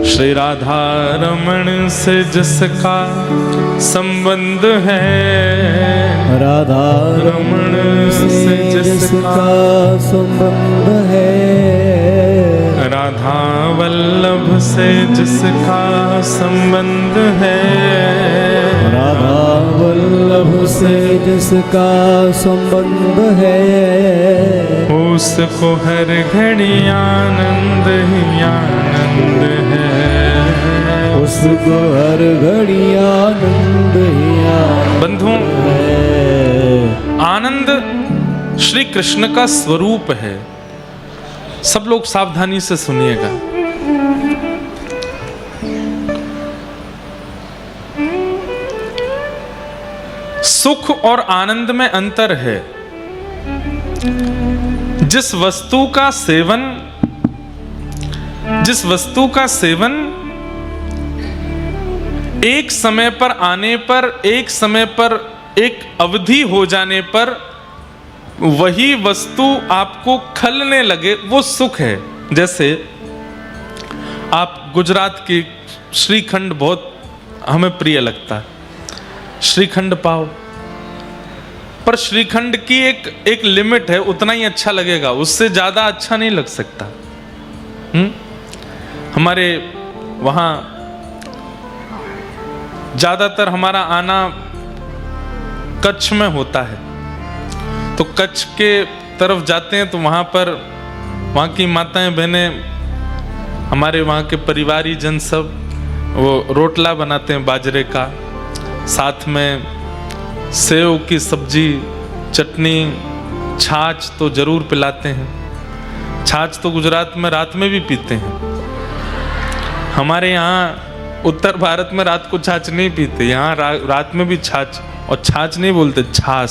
श्री राधा रमण से जिसका संबंध है, राधा रमण से जिसका संबंध है, राधा वल्लभ से जिसका संबंध है, राधा वल्लभ से जिसका संबंध है, उसको हर घड़ी आनंद ही आनंद है, उसको हर घड़ी आनंद ही आनंद बंधुओं, है। आनंद श्री कृष्ण का स्वरूप है। सब लोग सावधानी से सुनिएगा। सुख और आनंद में अंतर है। जिस वस्तु का सेवन एक समय पर आने पर, एक समय पर एक अवधि हो जाने पर वही वस्तु आपको खलने लगे, वो सुख है। जैसे आप गुजरात की श्रीखंड बहुत हमें प्रिय लगता है, श्रीखंड पाओ, पर श्रीखंड की एक लिमिट है, उतना ही अच्छा लगेगा, उससे ज्यादा अच्छा नहीं लग सकता। हमारे वहां ज्यादातर हमारा आना कच्छ में होता है, तो कच्छ के तरफ जाते हैं तो वहाँ की माताएं बहनें, हमारे वहाँ के परिवारी जन सब वो रोटला बनाते हैं बाजरे का, साथ में सेव की सब्जी, चटनी, छाछ तो जरूर पिलाते हैं। छाछ तो गुजरात में रात में भी पीते हैं। हमारे यहाँ उत्तर भारत में रात को छाछ नहीं पीते, यहाँ रात में भी छाछ, और छाछ नहीं बोलते, छाछ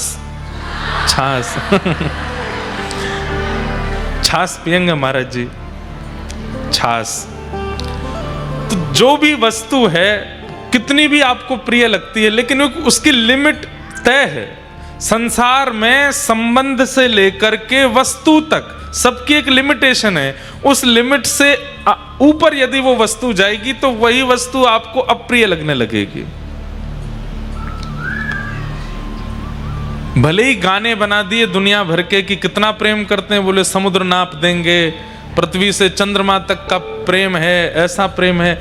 छाछ पियेंगे महाराज जी, छाछ। तो जो भी वस्तु है कितनी भी आपको प्रिय लगती है, लेकिन उसकी लिमिट तय है। संसार में संबंध से लेकर के वस्तु तक सबकी एक लिमिटेशन है। उस लिमिट से ऊपर यदि वो वस्तु जाएगी तो वही वस्तु आपको अप्रिय लगने लगेगी। भले ही गाने बना दिए दुनिया भर के कि कितना प्रेम करते हैं, बोले समुद्र नाप देंगे, पृथ्वी से चंद्रमा तक का प्रेम है, ऐसा प्रेम है,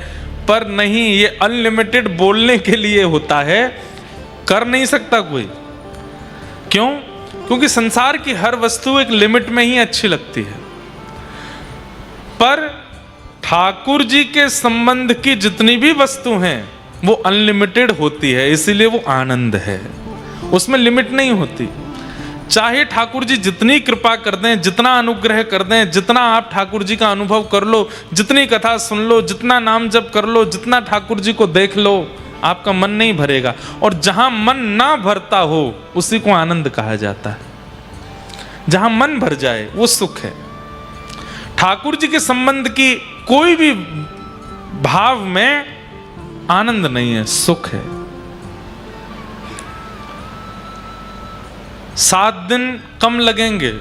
पर नहीं, ये अनलिमिटेड बोलने के लिए होता है, कर नहीं सकता कोई। क्यों? क्योंकि संसार की हर वस्तु एक लिमिट में ही अच्छी लगती है, पर ठाकुर जी के संबंध की जितनी भी वस्तु हैं वो अनलिमिटेड होती है, इसीलिए वो आनंद है, उसमें लिमिट नहीं होती। चाहे ठाकुर जी जितनी कृपा कर दें, जितना अनुग्रह कर दें, जितना आप ठाकुर जी का अनुभव कर लो, जितनी कथा सुन लो, जितना नाम जप कर लो, जितना ठाकुर जी को देख लो, आपका मन नहीं भरेगा। और जहां मन ना भरता हो उसी को आनंद कहा जाता है। जहां मन भर जाए वो सुख है। ठाकुर जी के संबंध की कोई भी भाव में आनंद नहीं है, सुख है। 7 दिन कम लगेंगे,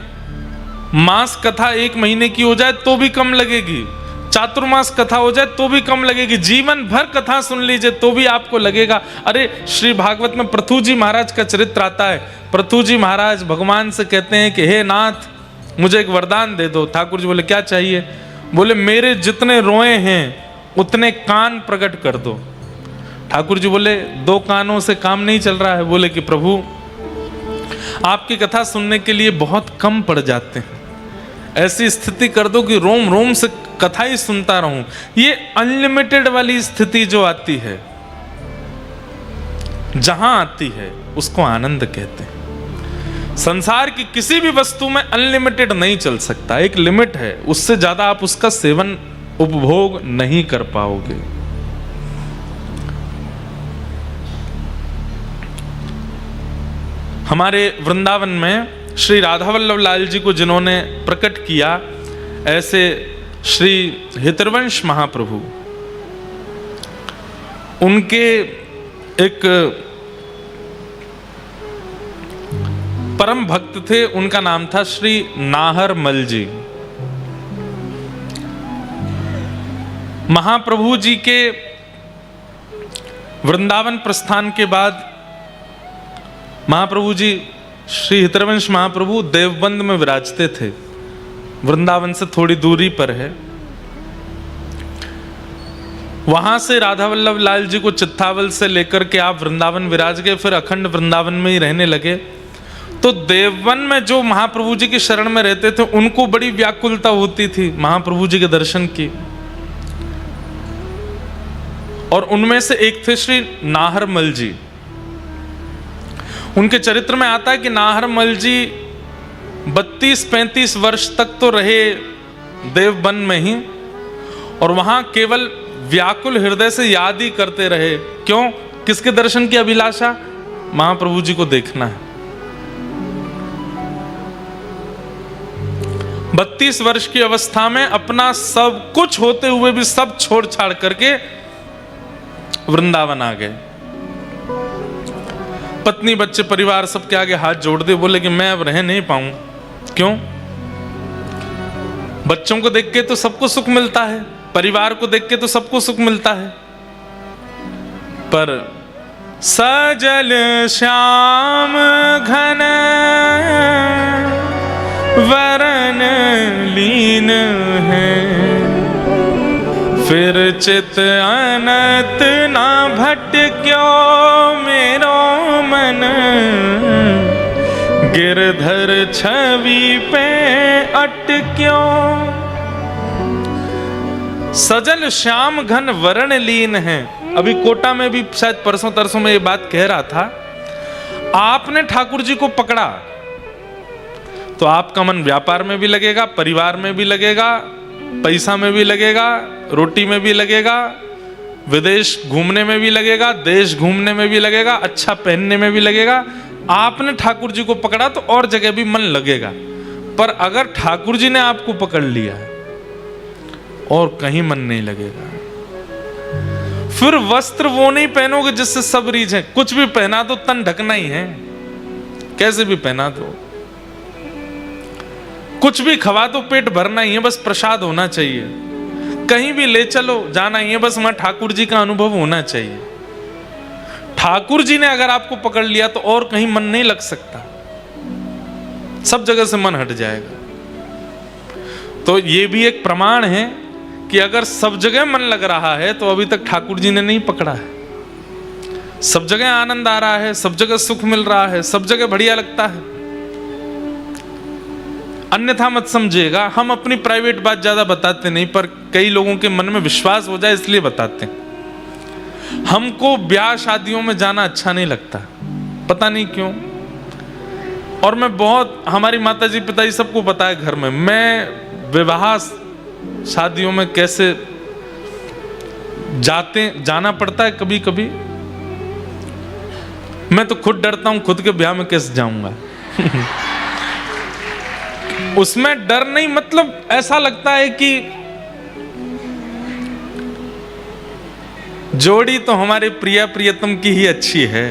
मास कथा 1 महीने की हो जाए तो भी कम लगेगी, चातुर्मास कथा हो जाए तो भी कम लगेगी, जीवन भर कथा सुन लीजिए तो भी आपको लगेगा। अरे श्री भागवत में पृथु जी महाराज का चरित्र आता है। पृथु जी महाराज भगवान से कहते हैं कि हे नाथ, मुझे एक वरदान दे दो। ठाकुर जी बोले क्या चाहिए? बोले मेरे जितने रोए हैं उतने कान प्रकट कर दो। ठाकुर जी बोले 2 कानों से काम नहीं चल रहा है। बोले कि प्रभु आपकी कथा सुनने के लिए बहुत कम पड़ जाते हैं, ऐसी स्थिति कर दो कि रोम रोम से कथा ही सुनता रहूं। ये अनलिमिटेड वाली स्थिति जो आती है, जहां आती है, उसको आनंद कहते हैं। संसार की किसी भी वस्तु में अनलिमिटेड नहीं चल सकता, एक लिमिट है, उससे ज्यादा आप उसका सेवन उपभोग नहीं कर पाओगे। हमारे वृंदावन में श्री राधा वल्लभ लाल जी को जिन्होंने प्रकट किया, ऐसे श्री हितवंश महाप्रभु, उनके एक परम भक्त थे, उनका नाम था श्री नाहर मल जी। महाप्रभु जी के वृंदावन प्रस्थान के बाद महाप्रभु जी, श्री हितरवंश महाप्रभु देवबंद में विराजते थे, वृंदावन से थोड़ी दूरी पर है। वहां से राधा वल्लभ लाल जी को चित्तावल से लेकर के आप वृंदावन विराज गए, फिर अखंड वृंदावन में ही रहने लगे। तो देववन में जो महाप्रभु जी की शरण में रहते थे उनको बड़ी व्याकुलता होती थी महाप्रभु जी के दर्शन की। और उनमें से एक थे श्री नाहरमल जी। उनके चरित्र में आता है कि नाहरमल जी 32-35 वर्ष तक तो रहे देववन में ही, और वहां केवल व्याकुल हृदय से याद ही करते रहे। क्यों? किसके दर्शन की अभिलाषा? महाप्रभु जी को देखना है। 32 वर्ष की अवस्था में अपना सब कुछ होते हुए भी सब छोड़ छाड़ करके वृंदावन आ गए। पत्नी बच्चे परिवार सबके आगे हाथ जोड़ दे, बोले कि मैं अब रह नहीं पाऊं। क्यों? बच्चों को देख के तो सबको सुख मिलता है, परिवार को देख के तो सबको सुख मिलता है, पर सजल श्याम घन वरण लीन है, फिर चित अनत ना भटक्यो मेरो मन, गिरधर छवि पे अटक्यो। सजल श्याम घन वरण लीन है। अभी कोटा में भी शायद परसों तरसों में ये बात कह रहा था, आपने ठाकुर जी को पकड़ा तो आपका मन व्यापार में भी लगेगा, परिवार में भी लगेगा, पैसा में भी लगेगा, रोटी में भी लगेगा, विदेश घूमने में भी लगेगा, देश घूमने में भी लगेगा, अच्छा पहनने में भी लगेगा। आपने ठाकुर जी को पकड़ा तो और जगह भी मन लगेगा। पर अगर ठाकुर जी ने आपको पकड़ लिया और कहीं मन नहीं लगेगा। फिर वस्त्र वो नहीं पहनोगे जिससे सब रीझ है। कुछ भी पहना दो तन ढकना ही है, कैसे भी पहना दो। कुछ भी खवा दो पेट भरना ही है, बस प्रसाद होना चाहिए। कहीं भी ले चलो जाना ही है, बस वहां ठाकुर जी का अनुभव होना चाहिए। ठाकुर जी ने अगर आपको पकड़ लिया तो और कहीं मन नहीं लग सकता, सब जगह से मन हट जाएगा। तो ये भी एक प्रमाण है कि अगर सब जगह मन लग रहा है तो अभी तक ठाकुर जी ने नहीं पकड़ा है। सब जगह आनंद आ रहा है, सब जगह सुख मिल रहा है, सब जगह बढ़िया लगता है। अन्यथा मत समझिएगा, हम अपनी प्राइवेट बात ज्यादा बताते नहीं, पर कई लोगों के मन में विश्वास हो जाए इसलिए बताते हैं। हमको ब्याह शादियों में जाना अच्छा नहीं लगता, पता नहीं क्यों। और मैं बहुत, हमारी माता जी पिताजी सबको पता है घर में, मैं विवाह शादियों में कैसे जाना पड़ता है कभी कभी। मैं तो खुद डरता हूं, खुद के ब्याह में कैसे जाऊंगा। उसमें डर नहीं, मतलब ऐसा लगता है कि जोड़ी तो हमारे प्रिय प्रियतम की ही अच्छी है।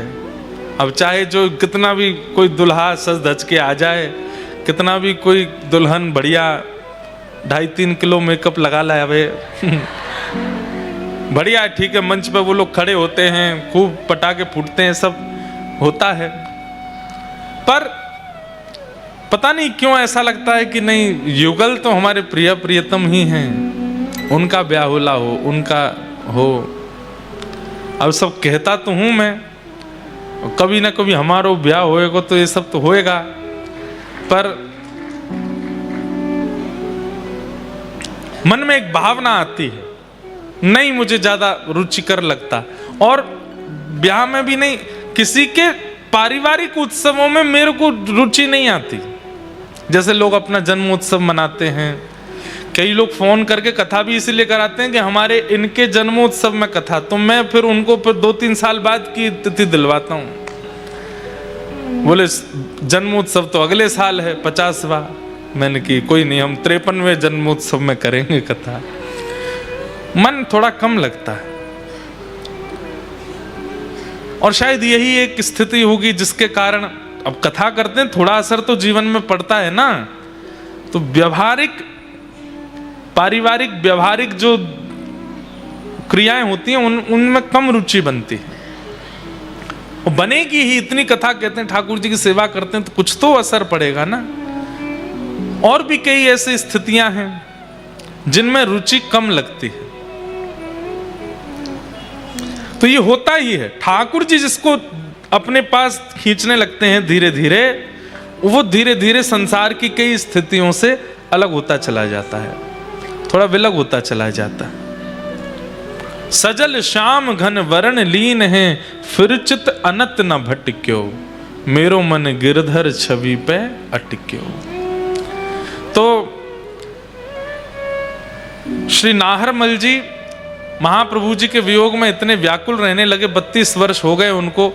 अब चाहे जो कितना भी कोई दुल्हा सज धज के आ जाए, कितना भी कोई दुल्हन बढ़िया 2.5-3 किलो मेकअप लगा लावे, बढ़िया ठीक है, मंच पे वो लोग खड़े होते हैं, खूब पटाखे फूटते हैं, सब होता है। पर पता नहीं क्यों ऐसा लगता है कि नहीं, युगल तो हमारे प्रिय प्रियतम ही हैं, उनका ब्याह होला हो, उनका हो। अब सब कहता तो हूं मैं, कभी ना कभी हमारा ब्याह होएगा तो ये सब तो होएगा, पर मन में एक भावना आती है, नहीं मुझे ज्यादा रुचिकर लगता। और ब्याह में भी नहीं, किसी के पारिवारिक उत्सवों में मेरे को रुचि नहीं आती। जैसे लोग अपना जन्म उत्सव मनाते हैं, कई लोग फोन करके कथा भी इसीलिए कराते हैं कि हमारे इनके जन्मोत्सव में कथा, तो मैं फिर उनको फिर 2-3 साल बाद की तिथि दिलवाता हूँ। बोले जन्मोत्सव तो अगले साल है 50वां। मैंने की कोई नहीं, हम 53वें जन्मोत्सव में करेंगे कथा। मन थोड़ा कम लगता है। और शायद यही एक स्थिति होगी जिसके कारण अब कथा करते हैं, थोड़ा असर तो जीवन में पड़ता है ना। तो व्यवहारिक, पारिवारिक व्यवहारिक जो क्रियाएं होती हैं उनमें कम रुचि बनती है। और बनेगी ही, इतनी कथा कहते हैं ठाकुर जी की सेवा करते हैं तो कुछ तो असर पड़ेगा ना। और भी कई ऐसी स्थितियां हैं जिनमें रुचि कम लगती है। तो ये होता ही है, ठाकुर जी जिसको अपने पास खींचने लगते हैं धीरे धीरे, वो धीरे धीरे संसार की कई स्थितियों से अलग होता चला जाता है, थोड़ा विलग होता चला जाता है। सजल श्याम घन वरण लीन है, फिर चित अनत न भटक्यो, मेरो मन गिरधर छवि पे अटक्यो। तो श्री नाहरमल जी महाप्रभु जी के वियोग में इतने व्याकुल रहने लगे, 32 वर्ष हो गए उनको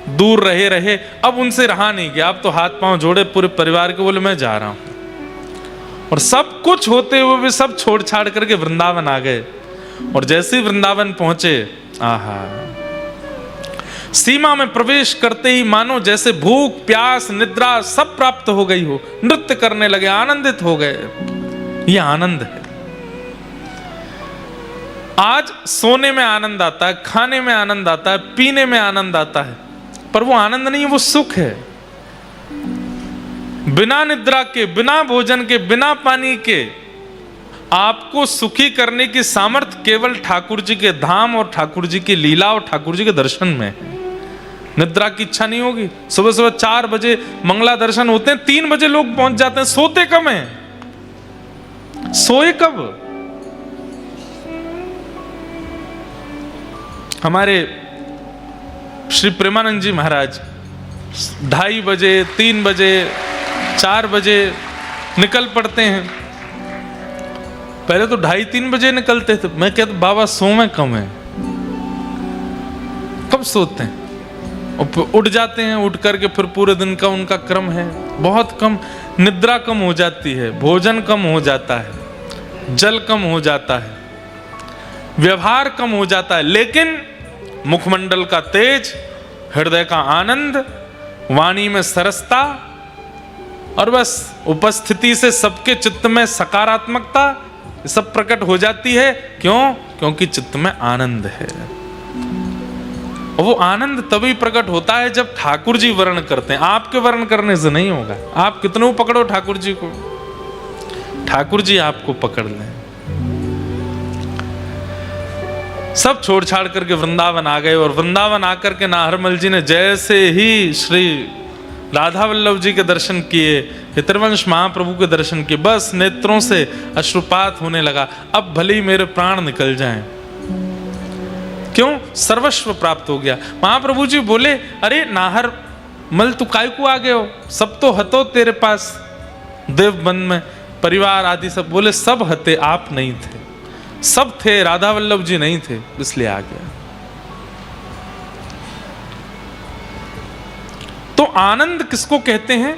दूर रहे रहे, अब उनसे रहा नहीं गया। अब तो हाथ पांव जोड़े पूरे परिवार के, बोले मैं जा रहा हूं। और सब कुछ होते हुए भी सब छोड़ छाड़ करके वृंदावन आ गए। और जैसे ही वृंदावन पहुंचे, आहा, सीमा में प्रवेश करते ही मानो जैसे भूख प्यास निद्रा सब प्राप्त हो गई हो, नृत्य करने लगे, आनंदित हो गए। यह आनंद है। आज सोने में आनंद आता है, खाने में आनंद आता है, पीने में आनंद आता है, पर वो आनंद नहीं है, वो सुख है। बिना निद्रा के, बिना भोजन के, बिना पानी के आपको सुखी करने की सामर्थ्य केवल ठाकुर जी के धाम और ठाकुर जी की लीला और ठाकुर जी के दर्शन में है। निद्रा की इच्छा नहीं होगी। सुबह सुबह 4 बजे मंगला दर्शन होते हैं, 3 बजे लोग पहुंच जाते हैं। सोते कब हैं? सोए कब? हमारे श्री प्रेमानंद जी महाराज 2:30 बजे 3 बजे 4 बजे निकल पड़ते हैं। पहले तो 2:30-3 बजे निकलते थे। मैं कहता बाबा सोवे कम है, कब सोते हैं? और उठ जाते हैं, उठ करके फिर पूरे दिन का उनका क्रम है बहुत कम। निद्रा कम हो जाती है, भोजन कम हो जाता है, जल कम हो जाता है, व्यवहार कम हो जाता है, लेकिन मुखमंडल का तेज, हृदय का आनंद, वाणी में सरसता और बस उपस्थिति से सबके चित्त में सकारात्मकता सब प्रकट हो जाती है। क्यों? क्योंकि चित्त में आनंद है। और वो आनंद तभी प्रकट होता है जब ठाकुर जी वर्ण करते हैं। आपके वर्ण करने से नहीं होगा। आप कितनों पकड़ो ठाकुर जी को, ठाकुर जी आपको पकड़ लें। सब छोड़ छाड़ करके वृंदावन आ गए। और वृंदावन आकर के नाहरमल जी ने जैसे ही श्री राधा वल्लभ जी के दर्शन किए, हितवंश महाप्रभु के दर्शन किए, बस नेत्रों से अश्रुपात होने लगा। अब भले ही मेरे प्राण निकल जाएं। क्यों? सर्वस्व प्राप्त हो गया। महाप्रभु जी बोले, अरे नाहरमल तू काय को आ गए हो? सब तो हतो तेरे पास देवबंद में, परिवार आदि सब। बोले सब हते, आप नहीं थे। सब थे, राधा वल्लभ जी नहीं थे, इसलिए आ गया। तो आनंद किसको कहते हैं?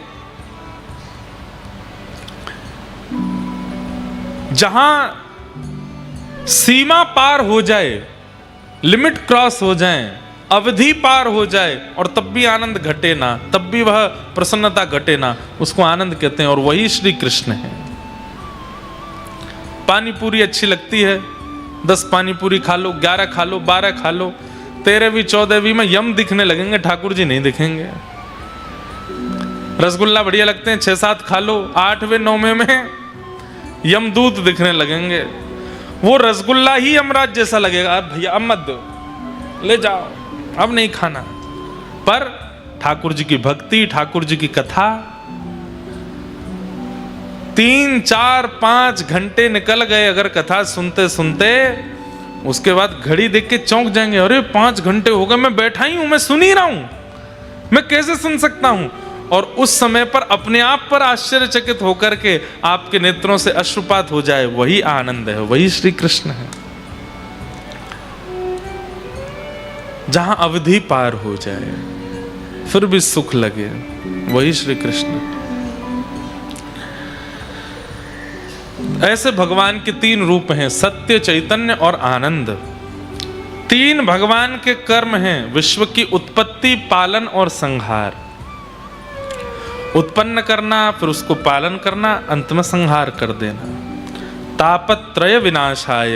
जहां सीमा पार हो जाए, लिमिट क्रॉस हो जाए, अवधि पार हो जाए और तब भी आनंद घटे ना, तब भी वह प्रसन्नता घटे ना, उसको आनंद कहते हैं। और वही श्री कृष्ण है। पानी पूरी अच्छी लगती है, 10 पानी पूरी खा लो, 11 खा लो, 12 खा लो, 13वीं 14वीं में यम दिखने लगेंगे, ठाकुर जी नहीं दिखेंगे। रसगुल्ला बढ़िया लगते हैं, 6-7 खा लो, 8वें 9वें में यमदूत दिखने लगेंगे। वो रसगुल्ला ही यमराज जैसा लगेगा। अब भैया अब मत दो, ले जाओ, अब नहीं खाना। पर ठाकुर जी की भक्ति, ठाकुर जी की कथा, 3, 4, 5 घंटे निकल गए अगर कथा सुनते सुनते। उसके बाद घड़ी देख के चौंक जाएंगे, अरे 5 घंटे हो गए, मैं बैठा ही हूं, मैं सुन ही रहा हूं, मैं कैसे सुन सकता हूं? और उस समय पर अपने आप पर आश्चर्यचकित होकर के आपके नेत्रों से अश्रुपात हो जाए, वही आनंद है, वही श्री कृष्ण है। जहां अवधि पार हो जाए फिर भी सुख लगे, वही श्री कृष्ण। ऐसे भगवान के 3 रूप हैं, सत्य, चैतन्य और आनंद। 3 भगवान के कर्म हैं, विश्व की उत्पत्ति, पालन और संहार। उत्पन्न करना, फिर उसको पालन करना, अंत में संहार कर देना। तापत्रय विनाशाय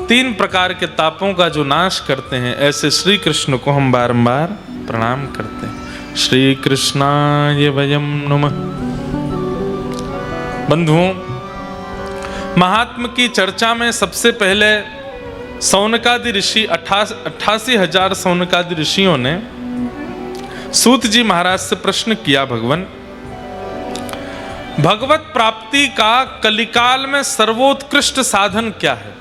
तीन प्रकार के तापों का जो नाश करते हैं, ऐसे श्री कृष्ण को हम बारंबार प्रणाम करते हैं। श्री कृष्णाय वयम नमः। बंधुओं, महात्म की चर्चा में सबसे पहले सौनकादि ऋषि 88,000 सौनकादि ऋषियों ने सूत जी महाराज से प्रश्न किया, भगवान भगवत प्राप्ति का कलिकाल में सर्वोत्कृष्ट साधन क्या है?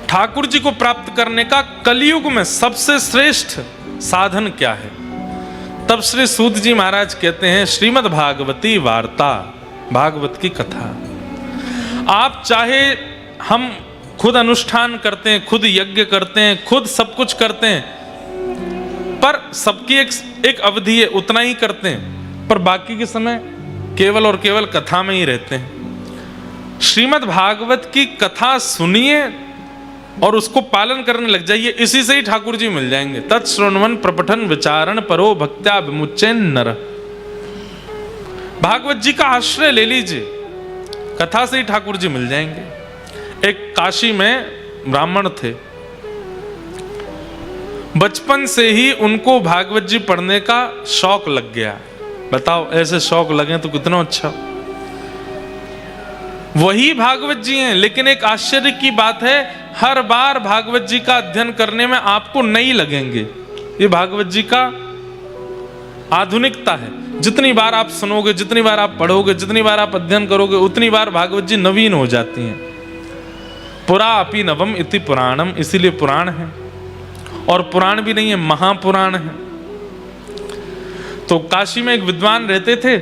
ठाकुर जी को प्राप्त करने का कलयुग में सबसे श्रेष्ठ साधन क्या है? तब श्री सूत जी महाराज कहते हैं, श्रीमद् भागवती वार्ता, भागवत की कथा। आप चाहे हम खुद अनुष्ठान करते हैं, खुद यज्ञ करते हैं, खुद सब कुछ करते हैं, पर सबकी एक अवधि है, उतना ही करते हैं, पर बाकी के समय केवल और केवल कथा में ही रहते हैं। श्रीमद् भागवत की कथा सुनिए और उसको पालन करने लग जाइए, इसी से ही ठाकुर जी मिल जाएंगे। तत्श्रवण प्रपठन विचारण परो भक्त्या विमुच्येन नर। भागवत जी का आश्रय ले लीजिए, कथा से ही ठाकुर जी मिल जाएंगे। एक काशी में ब्राह्मण थे, बचपन से ही उनको भागवत जी पढ़ने का शौक लग गया। बताओ, ऐसे शौक लगे तो कितना अच्छा। वही भागवत जी हैं, लेकिन एक आश्चर्य की बात है, हर बार भागवत जी का अध्ययन करने में आपको नहीं लगेंगे। ये भागवत जी का आधुनिकता है। जितनी बार आप सुनोगे, जितनी बार आप पढ़ोगे, जितनी बार आप अध्ययन करोगे, उतनी बार भागवत जी नवीन हो जाती हैं। पुरा अपि नवम इति पुराणम, इसीलिए पुराण है। और पुराण भी नहीं है, महापुराण है। तो काशी में एक विद्वान रहते थे,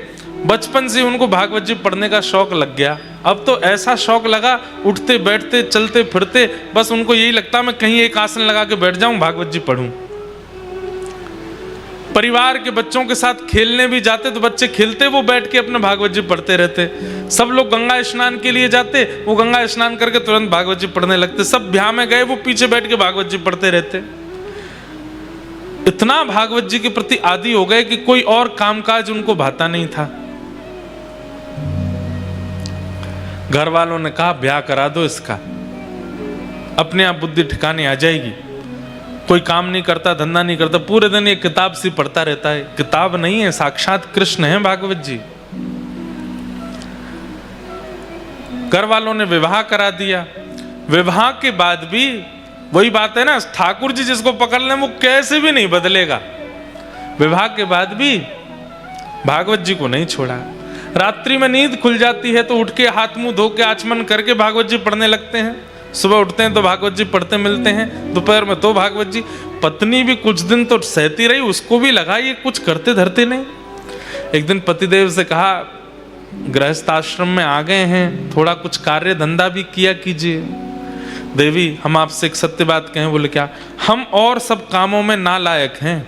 बचपन से उनको भागवत जी पढ़ने का शौक लग गया। अब तो ऐसा शौक लगा, उठते बैठते चलते फिरते बस उनको यही लगता मैं कहीं एक आसन लगा के बैठ जाऊं, भागवत जी पढ़ूं। परिवार के बच्चों के साथ खेलने भी जाते तो बच्चे खेलते, वो बैठ के अपने भागवत जी पढ़ते रहते। सब लोग गंगा स्नान के लिए जाते, वो गंगा स्नान करके तुरंत भागवत जी पढ़ने लगते। सब ब्याह में गए, वो पीछे बैठ के भागवत जी पढ़ते रहते। इतना भागवत जी के प्रति आदी हो गए कि कोई और कामकाज उनको भाता नहीं था। घर वालों ने कहा ब्याह करा दो इसका, अपने आप बुद्धि ठिकाने आ जाएगी। कोई काम नहीं करता, धंधा नहीं करता, पूरे दिन ये किताब सी पढ़ता रहता है। किताब नहीं है, साक्षात कृष्ण है भागवत जी। घर वालों ने विवाह करा दिया। विवाह के बाद भी वही बात है ना, ठाकुर जी जिसको पकड़ लें वो कैसे भी नहीं बदलेगा। विवाह के बाद भी भागवत जी को नहीं छोड़ा। रात्रि में नींद खुल जाती है तो उठ के हाथ मुंह धो के आचमन करके भागवत जी पढ़ने लगते हैं। सुबह उठते हैं तो भागवत जी पढ़ते मिलते हैं, दोपहर में तो भागवत जी। पत्नी भी कुछ दिन तो सहती रही, उसको भी लगा ये कुछ करते धरते नहीं। एक दिन पतिदेव से कहा गृहस्थ आश्रम में आ गए हैं, थोड़ा कुछ कार्य धंधा भी किया कीजिए। देवी हम आपसे एक सत्य बात कहें। बोले क्या? हम और सब कामों में नालायक हैं,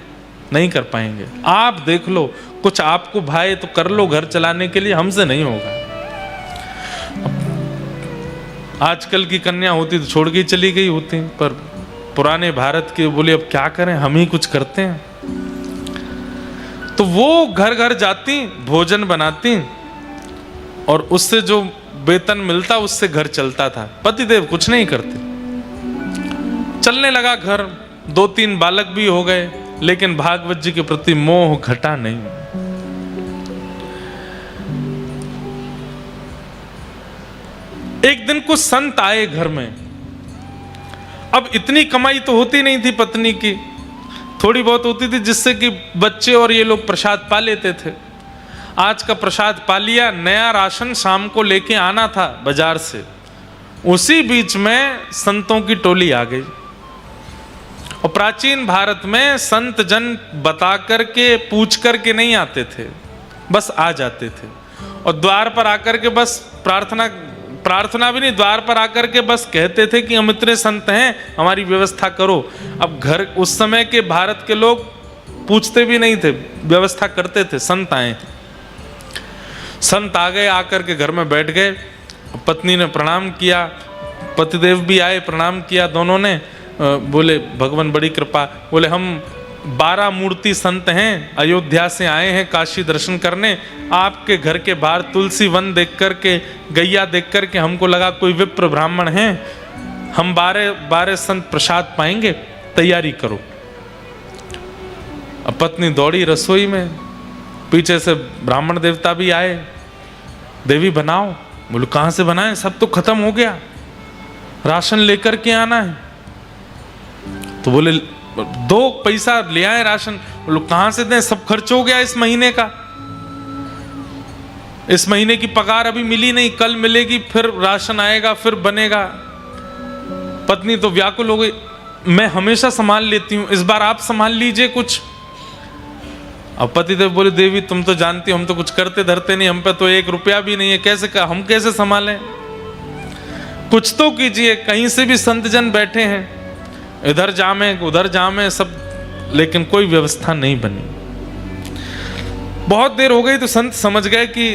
नहीं कर पाएंगे। आप देख लो, कुछ आपको भाई तो कर लो घर चलाने के लिए, हमसे नहीं होगा। आजकल की कन्या होती तो छोड़ के चली गई होती, पर पुराने भारत के बोले अब क्या करें, हम ही कुछ करते हैं। तो वो घर घर जाती, भोजन बनाती और उससे जो वेतन मिलता उससे घर चलता था। पतिदेव कुछ नहीं करते। चलने लगा घर, 2-3 बालक भी हो गए, लेकिन भागवत जी के प्रति मोह घटा नहीं। एक दिन कुछ संत आए घर में। अब इतनी कमाई तो होती नहीं थी पत्नी की, थोड़ी बहुत होती थी जिससे कि बच्चे और ये लोग प्रसाद पा लेते थे। आज का प्रसाद पा लिया, नया राशन शाम को लेके आना था बाजार से। उसी बीच में संतों की टोली आ गई। और प्राचीन भारत में संत जन बता करके पूछ करके नहीं आते थे, बस आ जाते थे। और द्वार पर आकर के बस प्रार्थना भी नहीं, द्वार पर आकर के बस कहते थे कि हम इतने संत हैं, हमारी व्यवस्था करो। अब घर, उस समय के भारत के लोग पूछते भी नहीं थे, व्यवस्था करते थे। संत आए, संत आ गए, आकर के घर में बैठ गए। पत्नी ने प्रणाम किया, पतिदेव भी आए, प्रणाम किया। दोनों ने बोले भगवान बड़ी कृपा। बोले हम 12 मूर्ति संत हैं, अयोध्या से आए हैं काशी दर्शन करने। आपके घर के बाहर तुलसी वन देख करके, गैया देख करके हमको लगा कोई विप्र ब्राह्मण हैं, हम 12 संत प्रसाद पाएंगे, तैयारी करो। अब पत्नी दौड़ी रसोई में, पीछे से ब्राह्मण देवता भी आए, देवी बनाओ। बोले कहाँ से बनाए, सब तो खत्म हो गया, राशन लेकर के आना है। तो बोले 2 पैसा ले आए राशन। बोलो कहां से दें, सब खर्च हो गया इस महीने का, इस महीने की पगार अभी मिली नहीं, कल मिलेगी, फिर राशन आएगा, फिर बनेगा। पत्नी तो व्याकुल हो गई, मैं हमेशा संभाल लेती हूं, इस बार आप संभाल लीजिए कुछ। अब पतिदेव बोले देवी तुम तो जानती हो हम तो कुछ करते धरते नहीं, हम पे तो 1 रुपया भी नहीं है, हम कैसे संभालें, कुछ तो कीजिए। कहीं से भी संतजन बैठे हैं, इधर जामे उधर जामे सब, लेकिन कोई व्यवस्था नहीं बनी। बहुत देर हो गई तो संत समझ गए कि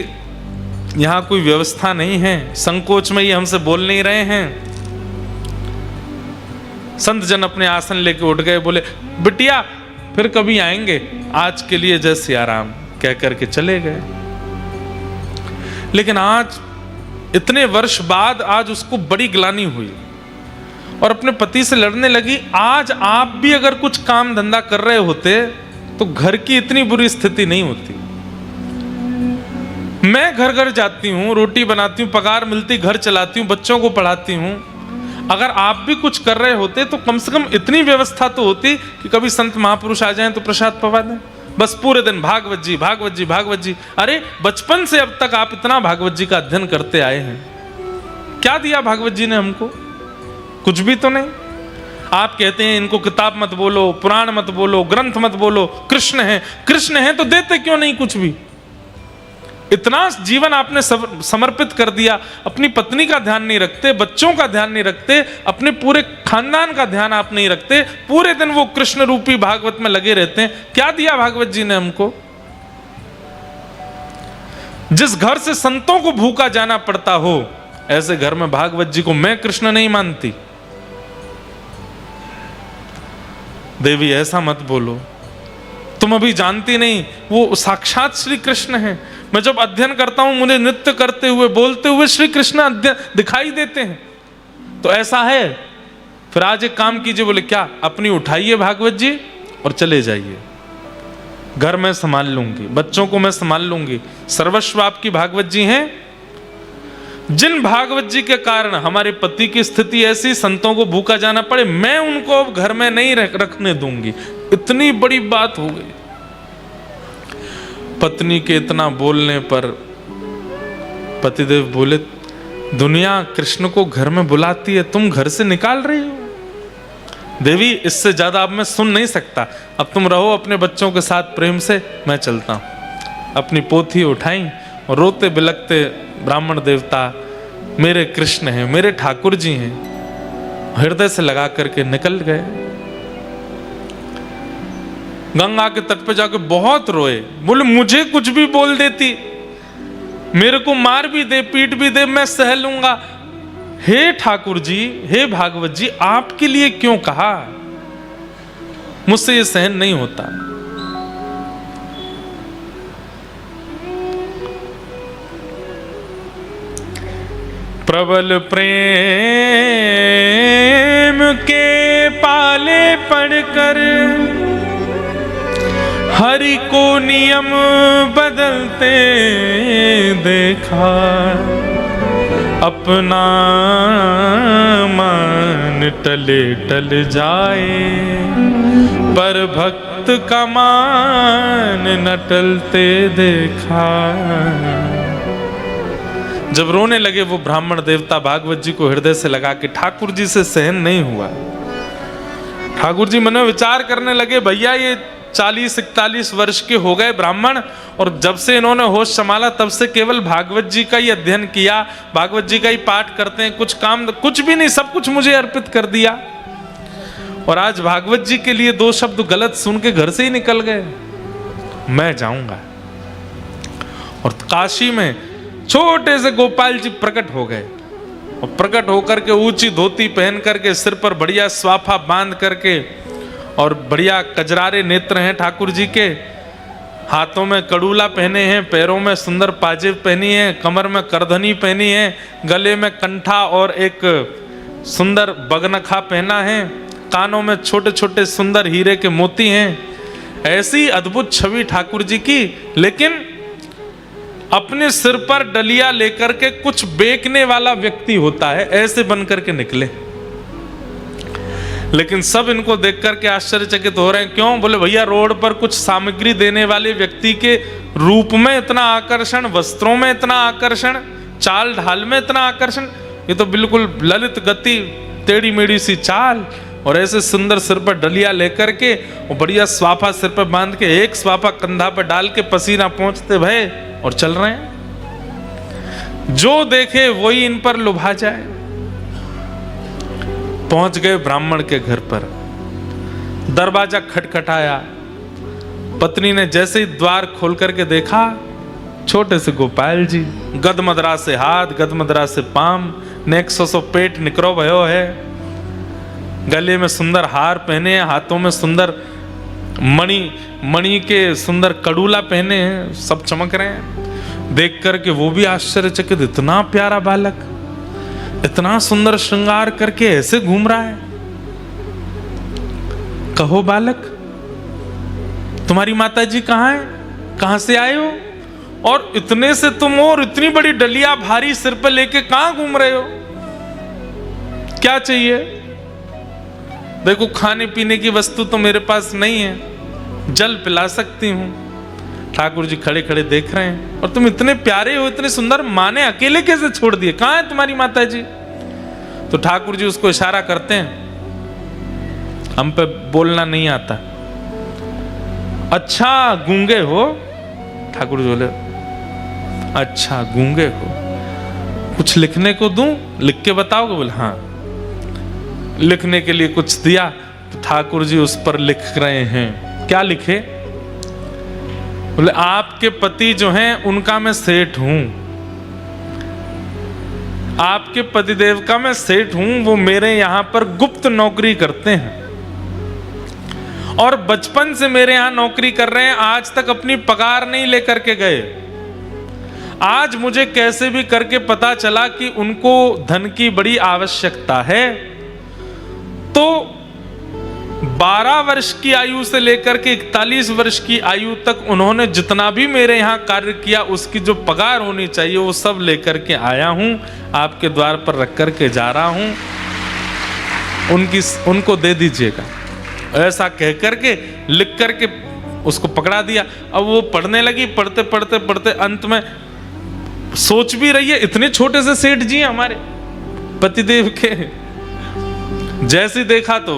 यहां कोई व्यवस्था नहीं है, संकोच में ये हमसे बोल नहीं रहे हैं। संत जन अपने आसन लेके उठ गए, बोले बिटिया फिर कभी आएंगे, आज के लिए जय सिया राम कह करके चले गए। लेकिन आज इतने वर्ष बाद आज उसको बड़ी ग्लानि हुई और अपने पति से लड़ने लगी। आज आप भी अगर कुछ काम धंधा कर रहे होते तो घर की इतनी बुरी स्थिति नहीं होती। मैं घर घर जाती हूं, रोटी बनाती हूं, पगार मिलती, घर चलाती हूं, बच्चों को पढ़ाती हूं। अगर आप भी कुछ कर रहे होते तो कम से कम इतनी व्यवस्था तो होती कि कभी संत महापुरुष आ जाएं तो प्रसाद पवा दें। बस पूरे दिन भागवत जी भागवत जी भागवत जी। अरे बचपन से अब तक आप इतना भागवत जी का अध्ययन करते आए हैं, क्या दिया भागवत जी ने हमको? कुछ भी तो नहीं। आप कहते हैं इनको किताब मत बोलो, पुराण मत बोलो, ग्रंथ मत बोलो, कृष्ण है तो देते क्यों नहीं कुछ भी? इतना जीवन आपने समर्पित कर दिया, अपनी पत्नी का ध्यान नहीं रखते, बच्चों का ध्यान नहीं रखते, अपने पूरे खानदान का ध्यान आप नहीं रखते, पूरे दिन वो कृष्ण रूपी भागवत में लगे रहते हैं। क्या दिया भागवत जी ने हमको? जिस घर से संतों को भूखा जाना पड़ता हो, ऐसे घर में भागवत जी को मैं कृष्ण नहीं मानती। देवी ऐसा मत बोलो, तुम अभी जानती नहीं, वो साक्षात श्री कृष्ण है। मैं जब अध्ययन करता हूं मुझे नृत्य करते हुए, बोलते हुए श्री कृष्ण दिखाई देते हैं। तो ऐसा है, फिर आज एक काम कीजिए। बोले क्या? अपनी उठाइए भागवत जी और चले जाइए, घर में संभाल लूंगी, बच्चों को मैं संभाल लूंगी, सर्वस्व आपकी भागवत जी हैं। जिन भागवत जी के कारण हमारे पति की स्थिति ऐसी, संतों को भूखा जाना पड़े, मैं उनको अब घर में नहीं रखने दूंगी। इतनी बड़ी बात हो गई। पत्नी के इतना बोलने पर पतिदेव बोले दुनिया कृष्ण को घर में बुलाती है, तुम घर से निकाल रही हो। देवी इससे ज्यादा अब मैं सुन नहीं सकता, अब तुम रहो अपने बच्चों के साथ प्रेम से, मैं चलता हूं। अपनी पोथी उठाई और रोते बिलखते ब्राह्मण देवता मेरे कृष्ण हैं, मेरे ठाकुर जी हैं, हृदय से लगा करके निकल गए। गंगा के तट पे जाके बहुत रोए, बोले मुझे कुछ भी बोल देती, मेरे को मार भी दे, पीट भी दे, मैं सह लूंगा। हे ठाकुर जी, हे भागवत जी, आपके लिए क्यों कहा? मुझसे ये सहन नहीं होता। प्रबल प्रेम के पाले पड़कर हरि को नियम बदलते देखा, अपना मान टले टल जाए, पर भक्त का मान न टलते देखा। जब रोने लगे वो ब्राह्मण देवता भागवत जी को हृदय से लगा के, ठाकुर जी से सहन नहीं हुआ। ठाकुर जी मन में विचार करने लगे, भैया ये 40-41 वर्ष के हो गए ब्राह्मण, और जब से इन्होंने होश संभाला तब से केवल भागवत जी का ही अध्ययन किया, भागवत जी का ही पाठ करते हैं, कुछ काम कुछ भी नहीं, सब कुछ मुझे अर्पित कर दिया। और आज भागवत जी के लिए 2 शब्द गलत सुन के घर से ही निकल गए। मैं जाऊंगा। और काशी में छोटे से गोपाल जी प्रकट हो गए, और प्रकट होकर के ऊंची धोती पहन करके, सिर पर बढ़िया स्वाफा बांध करके, और बढ़िया कजरारे नेत्र हैं ठाकुर जी के, हाथों में कड़ूला पहने हैं, पैरों में सुंदर पाजेब पहनी है, कमर में करधनी पहनी है, गले में कंठा और एक सुंदर बगनखा पहना है, कानों में छोटे छोटे सुंदर हीरे के मोती हैं। ऐसी अद्भुत छवि ठाकुर जी की, लेकिन अपने सिर पर डलिया लेकर के कुछ बेचने वाला व्यक्ति होता है, ऐसे बन करके निकले। लेकिन सब इनको देख करके आश्चर्यचकित हो रहे हैं। क्यों? बोले भैया रोड पर कुछ सामग्री देने वाले व्यक्ति के रूप में इतना आकर्षण, वस्त्रों में इतना आकर्षण, चाल ढाल में इतना आकर्षण, ये तो बिल्कुल ललित गति, टेढ़ी मेढ़ी सी चाल, और ऐसे सुंदर सिर पर डलिया लेकर के वो बढ़िया स्वाफा सिर पर बांध के, एक स्वाफा कंधा पर डाल के पसीना पहुंचते भय और चल रहे हैं। जो देखे वही इन पर लुभा जाए। पहुंच गए ब्राह्मण के घर पर, दरवाजा खटखटाया। पत्नी ने जैसे ही द्वार खोल करके देखा, छोटे से गोपाल जी, गदमदरा से हाथ, गदमदरा से पाम, नेक सो पेट निकरो भयो है, गले में सुंदर हार पहने हैं, हाथों में सुंदर मणि के सुंदर कड़ूला पहने हैं, सब चमक रहे हैं। देख करके वो भी आश्चर्यचकित, इतना प्यारा बालक, इतना सुंदर श्रृंगार करके ऐसे घूम रहा है। कहो बालक, तुम्हारी माताजी कहाँ है? कहां से आए हो? और इतने से तुम हो, और इतनी बड़ी डलिया भारी सिर पर लेके कहां घूम रहे हो? क्या चाहिए? देखो खाने पीने की वस्तु तो मेरे पास नहीं है, जल पिला सकती हूं। ठाकुर जी खड़े खड़े देख रहे हैं, और तुम इतने प्यारे हो, इतने सुंदर, माँ ने अकेले कैसे छोड़ दिए? कहां है तुम्हारी माताजी? तो ठाकुर जी उसको इशारा करते हैं, हम पे बोलना नहीं आता। अच्छा गूंगे हो? ठाकुर जी बोले अच्छा गूंगे हो, कुछ लिखने को दूं? लिख के बताओगे? बोले हाँ। लिखने के लिए कुछ दिया तो ठाकुर जी उस पर लिख रहे हैं। क्या लिखे? बोले आपके पति जो हैं उनका मैं सेठ हूं, आपके पतिदेव का मैं सेठ हूं, वो मेरे यहां पर गुप्त नौकरी करते हैं और बचपन से मेरे यहां नौकरी कर रहे हैं, आज तक अपनी पगार नहीं लेकर के गए। आज मुझे कैसे भी करके पता चला कि उनको धन की बड़ी आवश्यकता है, तो 12 वर्ष की आयु से लेकर के 41 वर्ष की आयु तक उन्होंने जितना भी मेरे यहाँ कार्य किया, उसकी जो पगार होनी चाहिए वो सब लेकर के आया हूँ, आपके द्वार पर रख करके जा रहा हूँ, उनको दे दीजिएगा। ऐसा कह करके लिख करके उसको पकड़ा दिया। अब वो पढ़ने लगी, पढ़ते पढ़ते पढ़ते अंत में सोच भी रही है, इतने छोटे से सेठ जी हैं हमारे पतिदेव के। जैसे देखा तो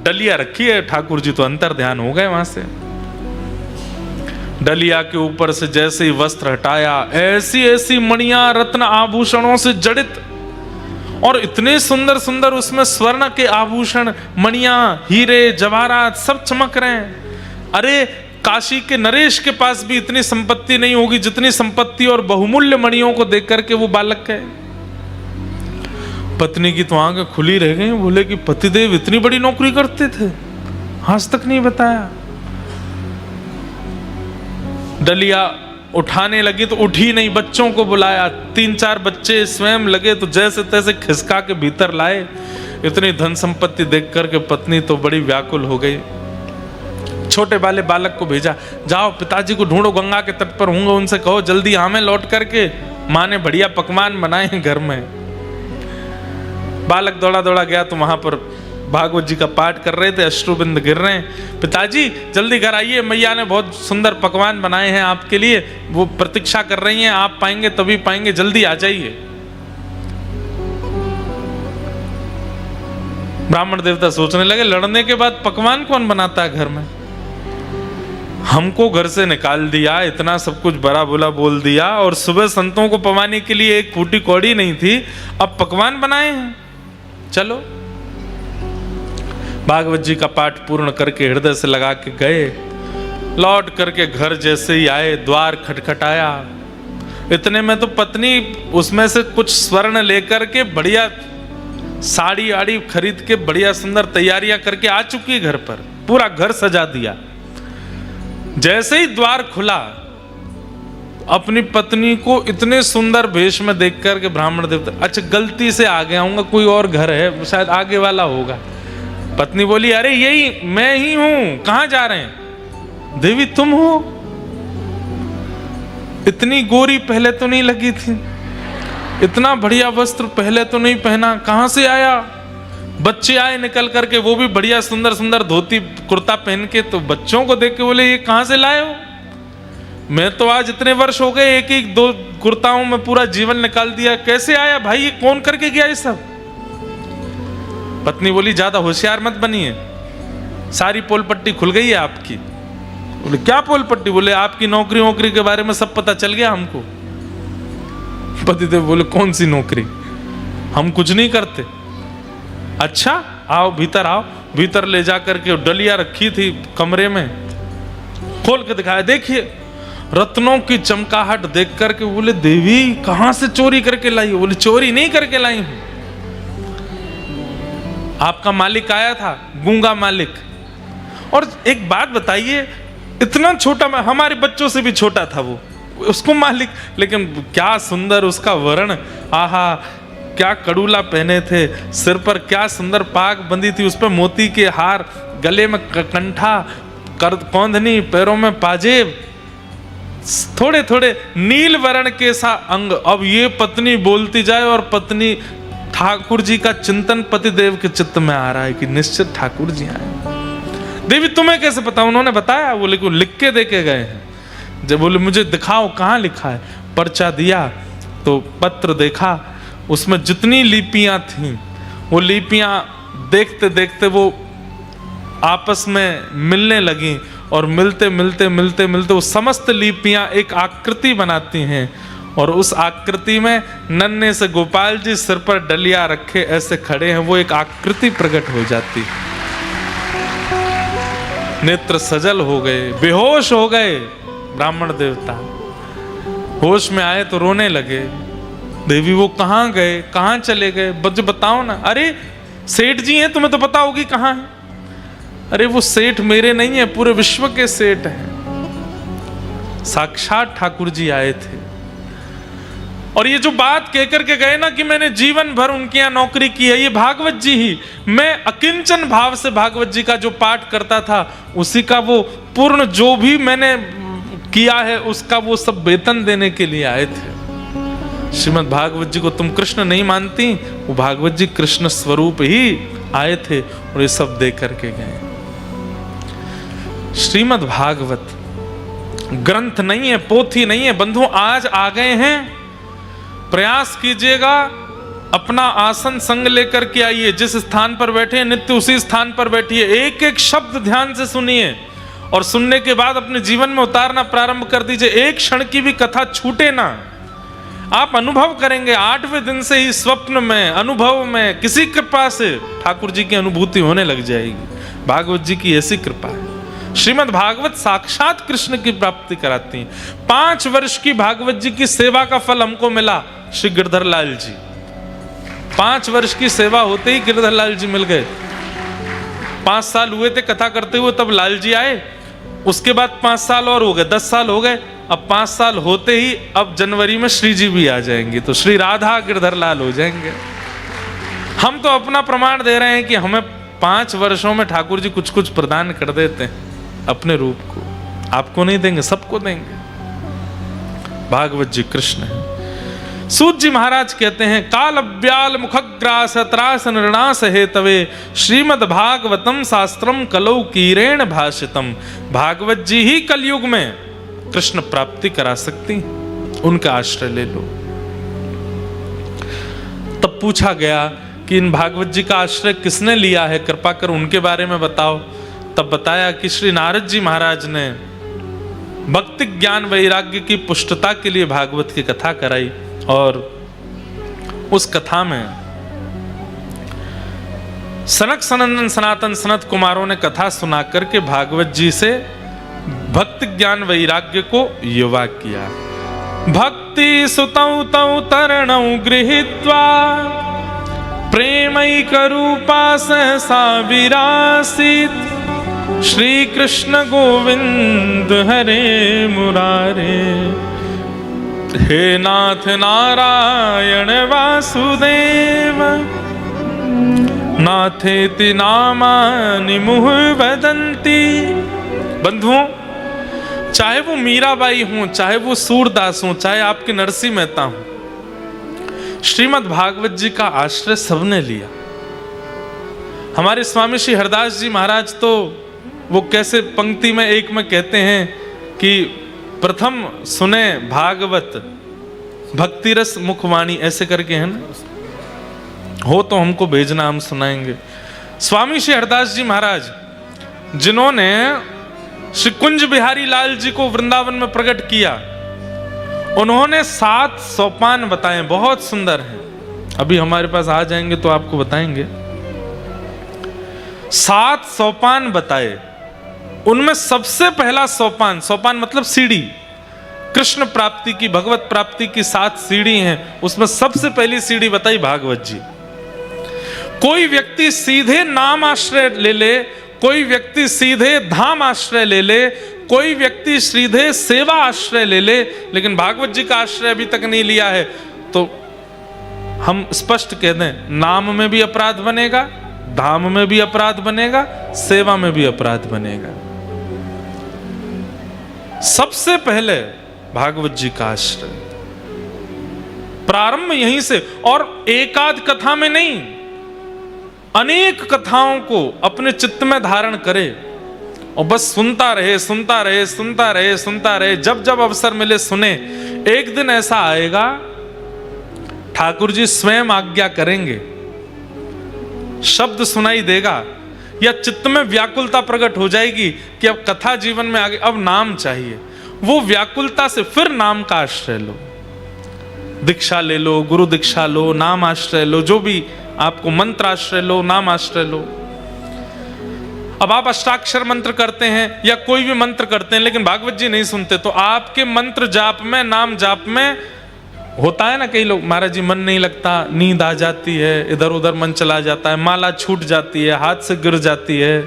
डलिया रखी है, ठाकुर जी तो अंतर ध्यान हो गए वहां से। डलिया के ऊपर से जैसे ही वस्त्र हटाया, ऐसी ऐसी मणियां रत्न आभूषणों से जड़ित, और इतने सुंदर सुंदर उसमें स्वर्ण के आभूषण, मणियां, हीरे जवाहरात सब चमक रहे हैं। अरे काशी के नरेश के पास भी इतनी संपत्ति नहीं होगी जितनी संपत्ति और बहुमूल्य मणियों को देख करके वो बालक है। पत्नी की तो आंखें खुली रह गई, बोले कि पतिदेव इतनी बड़ी नौकरी करते थे, आज तक नहीं बताया। डलिया उठाने लगी तो उठी नहीं, बच्चों को बुलाया, 3-4 बच्चे स्वयं लगे तो जैसे तैसे खिसका के भीतर लाए। इतनी धन संपत्ति देख करके पत्नी तो बड़ी व्याकुल हो गई। छोटे वाले बालक को भेजा, जाओ पिताजी को ढूंढो, गंगा के तट पर होंगे, उनसे कहो जल्दी हमें लौट करके, माँ ने बढ़िया पकवान बनाए हैं घर में। बालक दौड़ा दौड़ा गया तो वहां पर भागवत जी का पाठ कर रहे थे, अश्रुबिंद गिर रहे हैं। पिताजी जल्दी घर आइए, मैया ने बहुत सुंदर पकवान बनाए हैं आपके लिए, वो प्रतीक्षा कर रही हैं, आप पाएंगे तभी पाएंगे, जल्दी आ जाइए। ब्राह्मण देवता सोचने लगे, लड़ने के बाद पकवान कौन बनाता है घर में? हमको घर से निकाल दिया, इतना सब कुछ बड़ा बुरा बोल दिया, और सुबह संतों को पवाने के लिए एक फूटी कौड़ी नहीं थी, अब पकवान बनाए हैं। चलो भागवत जी का पाठ पूर्ण करके हृदय से लगा के गए। लौट करके घर जैसे ही आए, द्वार खटखटाया। इतने में तो पत्नी उसमें से कुछ स्वर्ण लेकर के बढ़िया साड़ी आड़ी खरीद के बढ़िया सुंदर तैयारियां करके आ चुकी है घर पर, पूरा घर सजा दिया। जैसे ही द्वार खुला, अपनी पत्नी को इतने सुंदर वेश में देख करके ब्राह्मण देवता, अच्छा गलती से आ गया हूँ, कोई और घर है शायद आगे वाला होगा। पत्नी बोली अरे यही मैं ही हूं, कहां जा रहे हैं? देवी तुम हो? इतनी गोरी पहले तो नहीं लगी थी, इतना बढ़िया वस्त्र पहले तो नहीं पहना, कहां से आया? बच्चे आए निकल करके, वो भी बढ़िया सुंदर सुंदर धोती कुर्ता पहन के, तो बच्चों को देख के बोले ये कहां से लाए हो? मैं तो आज इतने वर्ष हो गए, एक एक दो कुर्ताओं में पूरा जीवन निकाल दिया, कैसे आया भाई? ये कौन करके गया ये सब? पत्नी बोली ज्यादा होशियार मत बनिए, सारी पोल पट्टी खुल गई है आपकी। बोले क्या पोल पट्टी? बोले आपकी नौकरी वोकरी के बारे में सब पता चल गया हमको। पतिदेव बोले कौन सी नौकरी, हम कुछ नहीं करते। अच्छा आओ भीतर आओ। भीतर ले जाकर के डलिया रखी थी कमरे में, खोल के दिखाया, देखिए रत्नों की चमकाहट देख करके बोले देवी कहां से चोरी करके लाई हो? बोले चोरी नहीं करके लाई हूं, आपका मालिक आया था, गूंगा मालिक। और एक बात बताइए, इतना छोटा, हमारे बच्चों से भी छोटा था वो, उसको मालिक, लेकिन क्या सुंदर उसका वर्ण, आहा क्या कड़ूला पहने थे, सिर पर क्या सुंदर पाग बंदी थी, उस पर मोती के हार, गले में कंठा, कौंधनी, पैरों में पाजेब, थोड़े थोड़े नील वर्ण के सा अंग। अब ये पत्नी बोलती जाए और पत्नी, ठाकुर जी का चिंतन पतिदेव के चित्त में आ रहा है कि निश्चित ठाकुर जी आए। देवी तुम्हें कैसे पता? उन्होंने बताया। बोले को लिख के दे के गए हैं। जब बोले मुझे दिखाओ कहाँ लिखा है। पर्चा दिया तो पत्र देखा, उसमें जितनी लिपियां थीं वो लिपियां देखते देखते वो आपस में मिलने लगी, और मिलते मिलते मिलते मिलते वो समस्त लिपियां एक आकृति बनाती हैं, और उस आकृति में नन्हे से गोपाल जी सिर पर डलिया रखे ऐसे खड़े हैं, वो एक आकृति प्रकट हो जाती। नेत्र सजल हो गए, बेहोश हो गए ब्राह्मण देवता। होश में आए तो रोने लगे। देवी वो कहाँ गए, कहाँ चले गए, मुझे बताओ ना। अरे सेठ जी हैं, तुम्हें तो पता होगी कहाँ है। अरे वो सेठ मेरे नहीं है, पूरे विश्व के सेठ हैं, साक्षात ठाकुर जी आए थे। और ये जो बात कहकर के गए ना कि मैंने जीवन भर उनके यहाँ नौकरी की है, ये भागवत जी ही, मैं अकिंचन भाव से भागवत जी का जो पाठ करता था उसी का वो पूर्ण जो भी मैंने किया है उसका वो सब वेतन देने के लिए आए थे। श्रीमद् भागवत जी को तुम कृष्ण नहीं मानती, वो भागवत जी कृष्ण स्वरूप ही आए थे और ये सब दे करके गए। श्रीमद् भागवत ग्रंथ नहीं है, पोथी नहीं है बंधु, आज आ गए हैं। प्रयास कीजिएगा, अपना आसन संग लेकर के आइए, जिस स्थान पर बैठे हैं नित्य उसी स्थान पर बैठिए, एक एक शब्द ध्यान से सुनिए और सुनने के बाद अपने जीवन में उतारना प्रारंभ कर दीजिए। एक क्षण की भी कथा छूटे ना। आप अनुभव करेंगे 8वें दिन से ही स्वप्न में, अनुभव में, किसी कृपा से ठाकुर जी की अनुभूति होने लग जाएगी। भागवत जी की ऐसी कृपा है। श्रीमद् भागवत साक्षात कृष्ण की प्राप्ति कराती है। 5 वर्ष की भागवत जी की सेवा का फल हमको मिला। श्री गिरधर लाल जी 5 वर्ष की सेवा होते ही गिरधर लाल जी मिल गए। 5 साल हुए थे कथा करते हुए, तब लाल जी आए। उसके बाद 5 साल और हो गए, 10 साल हो गए। अब 5 साल होते ही अब जनवरी में श्री जी भी आ जाएंगे, तो श्री राधा गिरधर लाल हो जाएंगे। हम तो अपना प्रमाण दे रहे हैं कि हमें 5 वर्षों में ठाकुर जी कुछ कुछ प्रदान कर देते हैं अपने रूप को। आपको नहीं देंगे, सबको देंगे। भागवत जी कृष्ण है। सूत जी महाराज कहते हैं, काल व्याल मुखग्रास त्रास नृणास हेतवे श्रीमद् भागवतम शास्त्रम कलौ कीरेण भाषितम। भागवत जी ही कलयुग में कृष्ण प्राप्ति करा सकती, उनका आश्रय ले लो। तब पूछा गया कि इन भागवत जी का आश्रय किसने लिया है, कृपा कर उनके बारे में बताओ। तब बताया कि श्री नारद जी महाराज ने भक्ति ज्ञान वैराग्य की पुष्टता के लिए भागवत की कथा कराई, और उस कथा में सनक सनंदन सनातन सनत कुमारों ने कथा सुना करके भागवत जी से भक्ति ज्ञान वैराग्य को युवा किया। भक्ति सुतौ तौ तरणौ गृहीत्वा प्रेमई करूपा सहसा विरासित, श्री कृष्ण गोविंद हरे मुरारे, हे नाथ नारायण वासुदेव, नाथेति नामानि मुहुः वदन्ति। बंधुओं, चाहे वो मीराबाई हों, चाहे वो सूरदास हों, चाहे आपके नरसिंह मेहता हों, श्रीमद् भागवत जी का आश्रय सबने लिया। हमारे स्वामी श्री हरदास जी महाराज तो वो कैसे पंक्ति में एक में कहते हैं कि प्रथम सुने भागवत भक्ति रस मुखवाणी, ऐसे करके है ना, हो तो हमको भेजना, हम सुनाएंगे। स्वामी श्री हरदास जी महाराज जिन्होंने श्री कुंज बिहारी लाल जी को वृंदावन में प्रकट किया, उन्होंने 7 सोपान बताए, बहुत सुंदर हैं। अभी हमारे पास आ जाएंगे तो आपको बताएंगे। 7 सोपान बताए, उनमें सबसे पहला सोपान, सोपान मतलब सीढ़ी, कृष्ण प्राप्ति की, भगवत प्राप्ति की 7 सीढ़ी हैं, उसमें सबसे पहली सीढ़ी बताई भागवत जी। कोई व्यक्ति सीधे नाम आश्रय ले ले, कोई व्यक्ति सीधे धाम आश्रय ले ले, कोई व्यक्ति सीधे सेवा आश्रय ले ले, लेकिन भागवत जी का आश्रय अभी तक नहीं लिया है, तो हम स्पष्ट कह दें, नाम में भी अपराध बनेगा, धाम में भी अपराध बनेगा, सेवा में भी अपराध बनेगा। सबसे पहले भागवत जी का आश्रय, प्रारंभ यहीं से, और एकाध कथा में नहीं, अनेक कथाओं को अपने चित्त में धारण करे और बस सुनता रहे, सुनता रहे, सुनता रहे, सुनता रहे, जब जब अवसर मिले सुने। एक दिन ऐसा आएगा, ठाकुर जी स्वयं आज्ञा करेंगे, शब्द सुनाई देगा, या चित्त में व्याकुलता प्रकट हो जाएगी कि अब कथा जीवन में आगे, अब नाम चाहिए। वो व्याकुलता से फिर नाम का आश्रय लो, दीक्षा ले लो, गुरु दीक्षा लो, नाम आश्रय लो, जो भी आपको, मंत्र आश्रय लो, नाम आश्रय लो। अब आप अष्टाक्षर मंत्र करते हैं या कोई भी मंत्र करते हैं, लेकिन भागवत जी नहीं सुनते, तो आपके मंत्र जाप में, नाम जाप में होता है ना, कई लोग, महाराज जी मन नहीं लगता, नींद आ जाती है, इधर उधर मन चला जाता है, माला छूट जाती है, हाथ से गिर जाती है,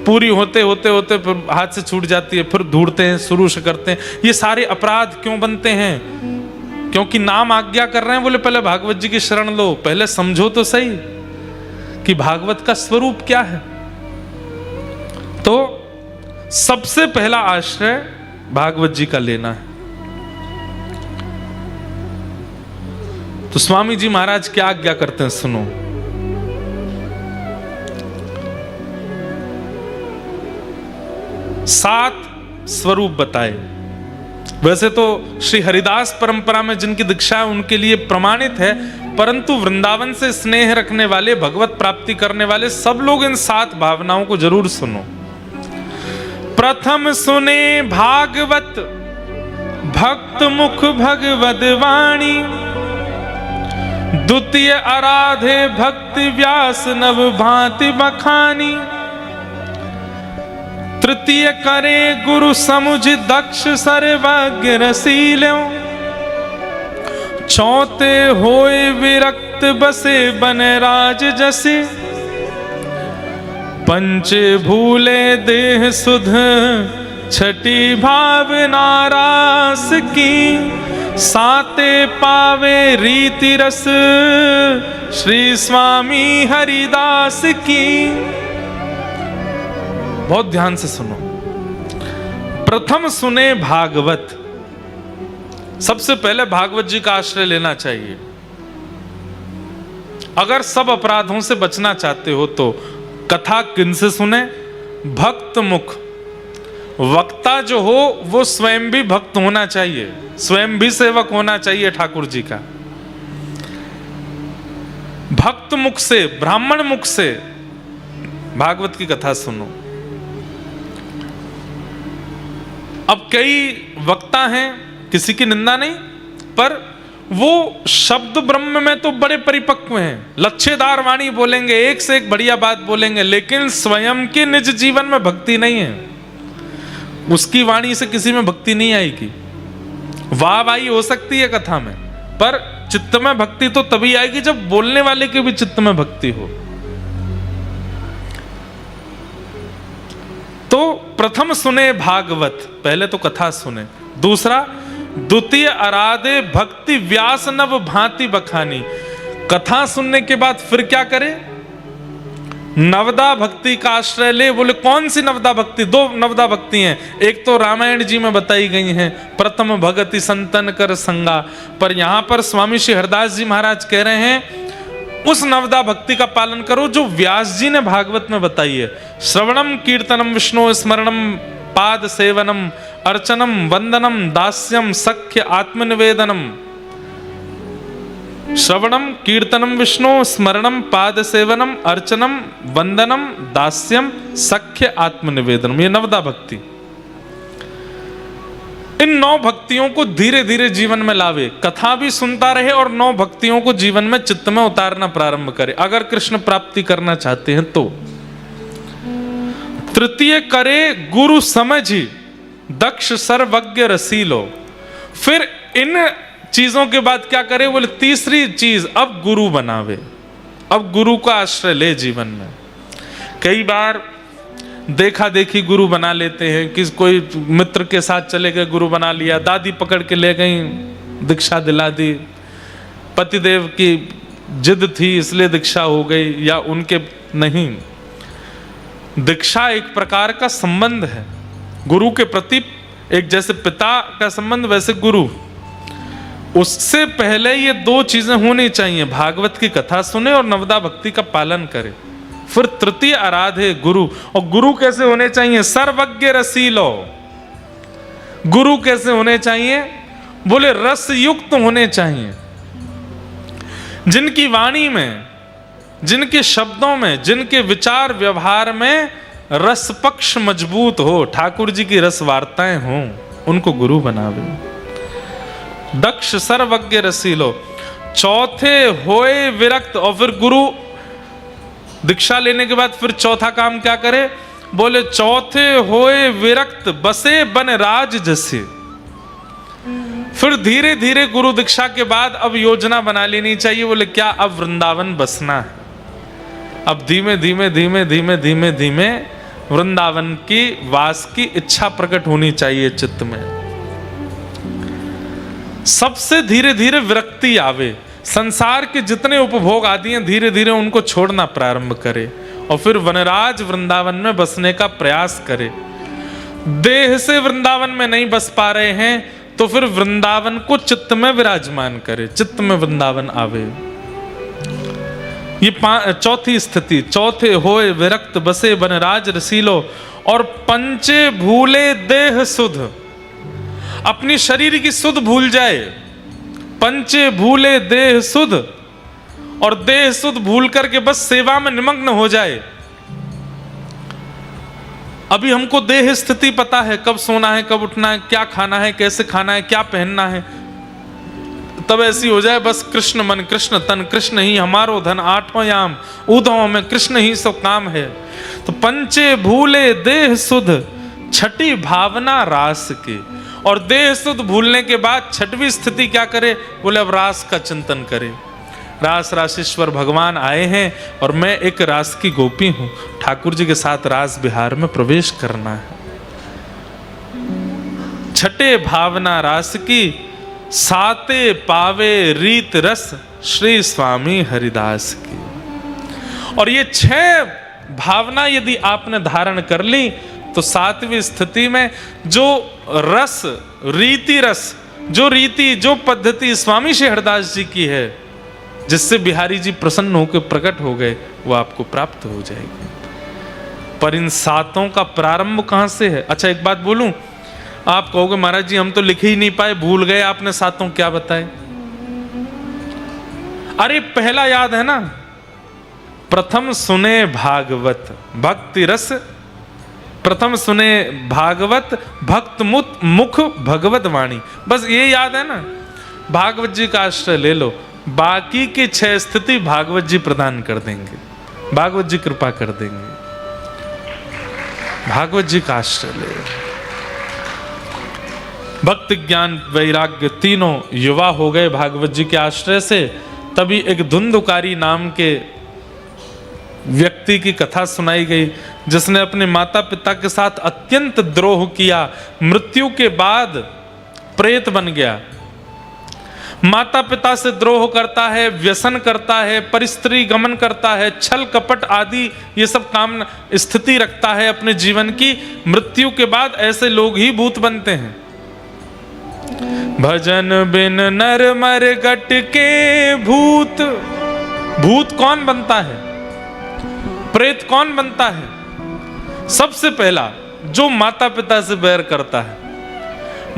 पूरी होते होते होते फिर हाथ से छूट जाती है, फिर ढूंढते हैं, शुरू से करते हैं। ये सारे अपराध क्यों बनते हैं? क्योंकि नाम आज्ञा कर रहे हैं, बोले पहले भागवत जी की शरण लो, पहले समझो तो सही कि भागवत का स्वरूप क्या है। तो सबसे पहला आश्रय भागवत जी का लेना है। तो स्वामी जी महाराज क्या आज्ञा करते हैं, सुनो। सात स्वरूप बताए। वैसे तो श्री हरिदास परंपरा में जिनकी दीक्षा है उनके लिए प्रमाणित है, परंतु वृंदावन से स्नेह रखने वाले, भगवत प्राप्ति करने वाले सब लोग इन 7 भावनाओं को जरूर सुनो। प्रथम सुने भागवत भक्त मुख भगवद वाणी, द्वितीय आराधे भक्ति व्यास नव भांति बखानी, तृतीय करे गुरु समुझ दक्ष सर्वज्ञ रसील्यों, चौथे होए विरक्त बसे बन राज जसे, पंचे भूले देह सुध छठी भावना रास की, साते पावे रीति रस श्री स्वामी हरिदास की। बहुत ध्यान से सुनो। प्रथम सुने भागवत, सबसे पहले भागवत जी का आश्रय लेना चाहिए। अगर सब अपराधों से बचना चाहते हो तो कथा किनसे सुने? भक्त मुख। वक्ता जो हो वो स्वयं भी भक्त होना चाहिए, स्वयं भी सेवक होना चाहिए ठाकुर जी का। भक्त मुख से, ब्राह्मण मुख से भागवत की कथा सुनो। अब कई वक्ता हैं, किसी की निंदा नहीं, पर वो शब्द ब्रह्म में तो बड़े परिपक्व हैं, लच्छेदार वाणी बोलेंगे, एक से एक बढ़िया बात बोलेंगे, लेकिन स्वयं के निज जीवन में भक्ति नहीं है। उसकी वाणी से किसी में भक्ति नहीं आएगी। वाहवाही हो सकती है कथा में, पर चित्त में भक्ति तो तभी आएगी जब बोलने वाले के भी चित्त में भक्ति हो। तो प्रथम सुने भागवत, पहले तो कथा सुने। दूसरा, द्वितीय आराधे भक्ति व्यास नव भांति बखानी। कथा सुनने के बाद फिर क्या करे? नवदा भक्ति का आश्रय ले। बोले कौन सी नवदा भक्ति? दो नवदा भक्ति हैं, एक तो रामायण जी में बताई गई हैं, प्रथम भगति संतन कर संगा। पर यहां पर स्वामी श्री हरदास जी महाराज कह रहे हैं उस नवदा भक्ति का पालन करो जो व्यास जी ने भागवत में बताई है। श्रवणम कीर्तनम विष्णु स्मरणम पाद सेवनम अर्चनम वंदनम दास्यम सख्य आत्मनिवेदनम। श्रवणम कीर्तनम विष्णु स्मरणम पाद सेवनम अर्चनम वंदनम दास्यम सख्य आत्मनिवेदनम, ये नवदा भक्ति। इन 9 भक्तियों को धीरे धीरे जीवन में लावे, कथा भी सुनता रहे और 9 भक्तियों को जीवन में चित्त में उतारना प्रारंभ करे अगर कृष्ण प्राप्ति करना चाहते हैं तो। तृतीय करे गुरु समझी दक्ष सर्वज्ञ रसीलो। फिर इन चीजों के बाद क्या करे? बोले तीसरी चीज, अब गुरु बनावे, अब गुरु का आश्रय ले जीवन में। कई बार देखा देखी गुरु बना लेते हैं कि कोई मित्र के साथ चले गए, गुरु बना लिया, दादी पकड़ के ले गई, दीक्षा दिला दी, पतिदेव की जिद थी इसलिए दीक्षा हो गई, या उनके नहीं। दीक्षा एक प्रकार का संबंध है गुरु के प्रति, एक जैसे पिता का संबंध वैसे गुरु। उससे पहले ये 2 चीजें होनी चाहिए, भागवत की कथा सुने और नवदा भक्ति का पालन करे। फिर तृतीय आराधे गुरु। और गुरु कैसे होने चाहिए? सर्वज्ञ रसीलो। गुरु कैसे होने चाहिए? बोले रस युक्त होने चाहिए, जिनकी वाणी में, जिनके शब्दों में, जिनके विचार व्यवहार में रस पक्ष मजबूत हो, ठाकुर जी की रस वार्ताएं हों, उनको गुरु बनावे। दक्ष सर्वज्ञ रसीलो। चौथे होए विरक्त। और फिर गुरु दीक्षा लेने के बाद फिर चौथा काम क्या करे? बोले चौथे होए विरक्त बसे बन राज जसे। फिर धीरे धीरे गुरु दीक्षा के बाद अब योजना बना लेनी चाहिए। बोले क्या? अब वृंदावन बसना है, अब धीमे धीमे धीमे धीमे धीमे धीमे वृंदावन की वास की इच्छा प्रकट होनी चाहिए चित्त में। सबसे धीरे धीरे विरक्ति आवे, संसार के जितने उपभोग आदि हैं धीरे धीरे उनको छोड़ना प्रारंभ करे और फिर वनराज वृंदावन में बसने का प्रयास करे। देह से वृंदावन में नहीं बस पा रहे हैं तो फिर वृंदावन को चित्त में विराजमान करे, चित्त में वृंदावन आवे। ये चौथी स्थिति। चौथे होए विरक्त बसे वनराज रसीलो। और पंचे भूले देह सुध। अपनी शरीर की सुध भूल जाए। पंचे भूले देह सुध। और देह सुध भूल करके बस सेवा में निमग्न हो जाए। अभी हमको देह स्थिति पता है, कब सोना है, कब उठना है, क्या खाना है, कैसे खाना है, क्या पहनना है। तब ऐसी हो जाए बस कृष्ण मन कृष्ण तन, कृष्ण ही हमारो धन, आठों याम उदों में कृष्ण ही सब काम है। तो पंचे भूले देह सुध छठी भावना रास की। और देह सुध भूलने के बाद छठवीं स्थिति क्या करे? बोले अब रास का चिंतन करे। रास रासेश्वर भगवान आए हैं और मैं एक रास की गोपी हूं, ठाकुर जी के साथ रास बिहार में प्रवेश करना है। छठे भावना रास की, साते पावे रीत रस श्री स्वामी हरिदास की। और ये 6 भावना यदि आपने धारण कर ली तो 7वीं स्थिति में जो रस, रीति रस, जो रीति, जो पद्धति स्वामी श्री हरदास जी की है, जिससे बिहारी जी प्रसन्न होकर प्रकट हो गए, वो आपको प्राप्त हो जाएगी। पर इन 7 का प्रारंभ कहां से है? अच्छा एक बात बोलूं, आप कहोगे महाराज जी हम तो लिख ही नहीं पाए, भूल गए, आपने 7 क्या बताए? अरे पहला याद है ना, प्रथम सुने भागवत भक्ति रस, प्रथम सुने भागवत भक्त मुख भगवत वाणी। बस ये याद है ना, भागवत जी का आश्रय ले लो, बाकी की 6 स्थिति भागवत जी प्रदान कर देंगे, भागवत जी कृपा कर देंगे। भागवत जी का आश्रय ले। भक्ति ज्ञान वैराग्य तीनों युवा हो गए भागवत जी के आश्रय से। तभी एक धुंधुकारी नाम के व्यक्ति की कथा सुनाई गई, जिसने अपने माता पिता के साथ अत्यंत द्रोह किया, मृत्यु के बाद प्रेत बन गया। माता पिता से द्रोह करता है, व्यसन करता है, परिस्त्री गमन करता है, छल कपट आदि ये सब काम स्थिति रखता है अपने जीवन की। मृत्यु के बाद ऐसे लोग ही भूत बनते हैं। भजन बिन नर मर गट के भूत। भूत कौन बनता है? प्रेत कौन बनता है? सबसे पहला जो माता पिता से बैर करता है।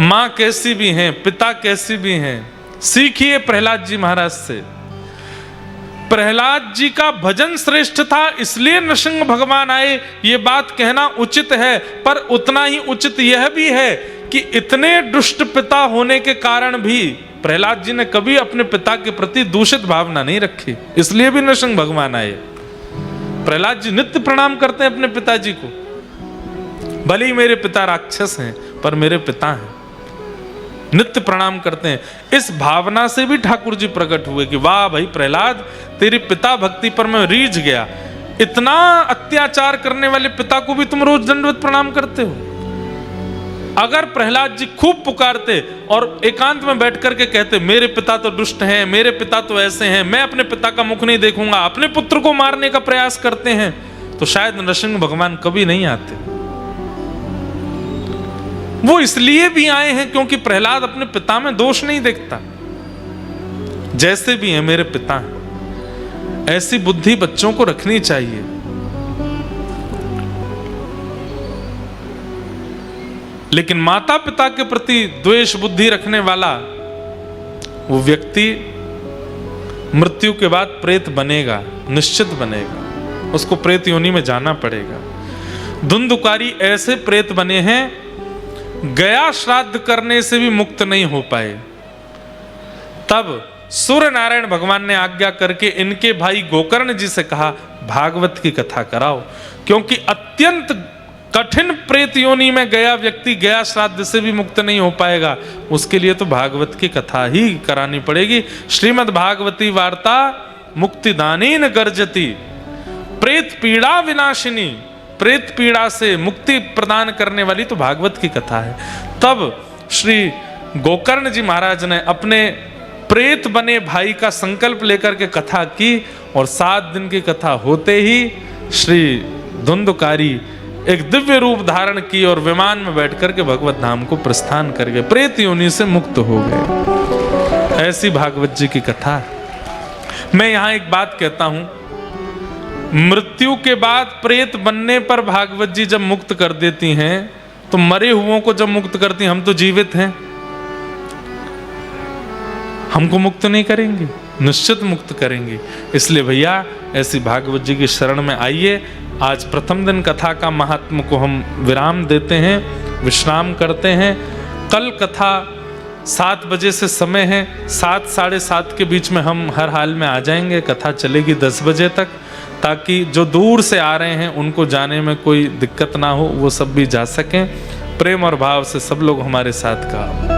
मां कैसी भी हैं, पिता कैसी भी हैं, सीखिए प्रहलाद जी महाराज से। प्रहलाद जी का भजन श्रेष्ठ था, इसलिए नृसिंह भगवान आए, ये बात कहना उचित है। पर उतना ही उचित यह भी है कि इतने दुष्ट पिता होने के कारण भी प्रहलाद जी ने कभी अपने पिता के प्रति दूषित भावना नहीं रखी, इसलिए भी नृसिंह भगवान आए। प्रहलाद जी नित्य प्रणाम करते हैं अपने पिताजी को। भले ही मेरे पिता राक्षस हैं, पर मेरे पिता हैं, नित्य प्रणाम करते हैं। इस भावना से भी ठाकुर जी प्रकट हुए कि वाह भाई प्रहलाद, तेरी पिता भक्ति पर मैं रीझ गया। इतना अत्याचार करने वाले पिता को भी तुम रोज दंडवत प्रणाम करते हो। अगर प्रहलाद जी खूब पुकारते और एकांत में बैठ करके कहते मेरे पिता तो दुष्ट हैं, मेरे पिता तो ऐसे हैं, मैं अपने पिता का मुख नहीं देखूंगा, अपने पुत्र को मारने का प्रयास करते हैं, तो शायद नृसिंह भगवान कभी नहीं आते। वो इसलिए भी आए हैं क्योंकि प्रहलाद अपने पिता में दोष नहीं देखता। जैसे भी हैं मेरे पिता हैं, ऐसी बुद्धि बच्चों को रखनी चाहिए। लेकिन माता पिता के प्रति द्वेष बुद्धि रखने वाला वो व्यक्ति मृत्यु के बाद प्रेत बनेगा, निश्चित बनेगा, उसको प्रेत योनि में जाना पड़ेगा। धुंधुकारी ऐसे प्रेत बने हैं, गया श्राद्ध करने से भी मुक्त नहीं हो पाए। तब सूर्य नारायण भगवान ने आज्ञा करके इनके भाई गोकर्ण जी से कहा भागवत की कथा कराओ, क्योंकि अत्यंत कठिन प्रेत योनि में गया व्यक्ति गया श्राद्ध से भी मुक्त नहीं हो पाएगा, उसके लिए तो भागवत की कथा ही करानी पड़ेगी। श्रीमद् भागवती वार्ता मुक्तिदानेन गर्जति, प्रेत पीड़ा विनाशिनी, प्रेत पीड़ा से मुक्ति प्रदान करने वाली तो भागवत की कथा है। तब श्री गोकर्ण जी महाराज ने अपने प्रेत बने भाई का संकल्प लेकर के कथा की, और 7 दिन की कथा होते ही श्री धुंधुकारी एक दिव्य रूप धारण की और विमान में बैठकर के भगवत धाम को प्रस्थान कर गए, प्रेत योनि से मुक्त हो गए। ऐसी भागवत जी की कथा। मैं यहां एक बात कहता हूं, मृत्यु के बाद प्रेत बनने पर भागवत जी जब मुक्त कर देती हैं, तो मरे हुओं को जब मुक्त करती हैं, हम तो जीवित हैं, हमको मुक्त नहीं करेंगे? निश्चित मुक्त करेंगे। इसलिए भैया ऐसी भागवत जी की शरण में आइए। आज प्रथम दिन कथा का महात्म को हम विराम देते हैं, विश्राम करते हैं। कल कथा 7 बजे से समय है, 7 साढ़े 7 के बीच में हम हर हाल में आ जाएंगे। कथा चलेगी 10 बजे तक, ताकि जो दूर से आ रहे हैं उनको जाने में कोई दिक्कत ना हो, वो सब भी जा सकें। प्रेम और भाव से सब लोग हमारे साथ गाओ।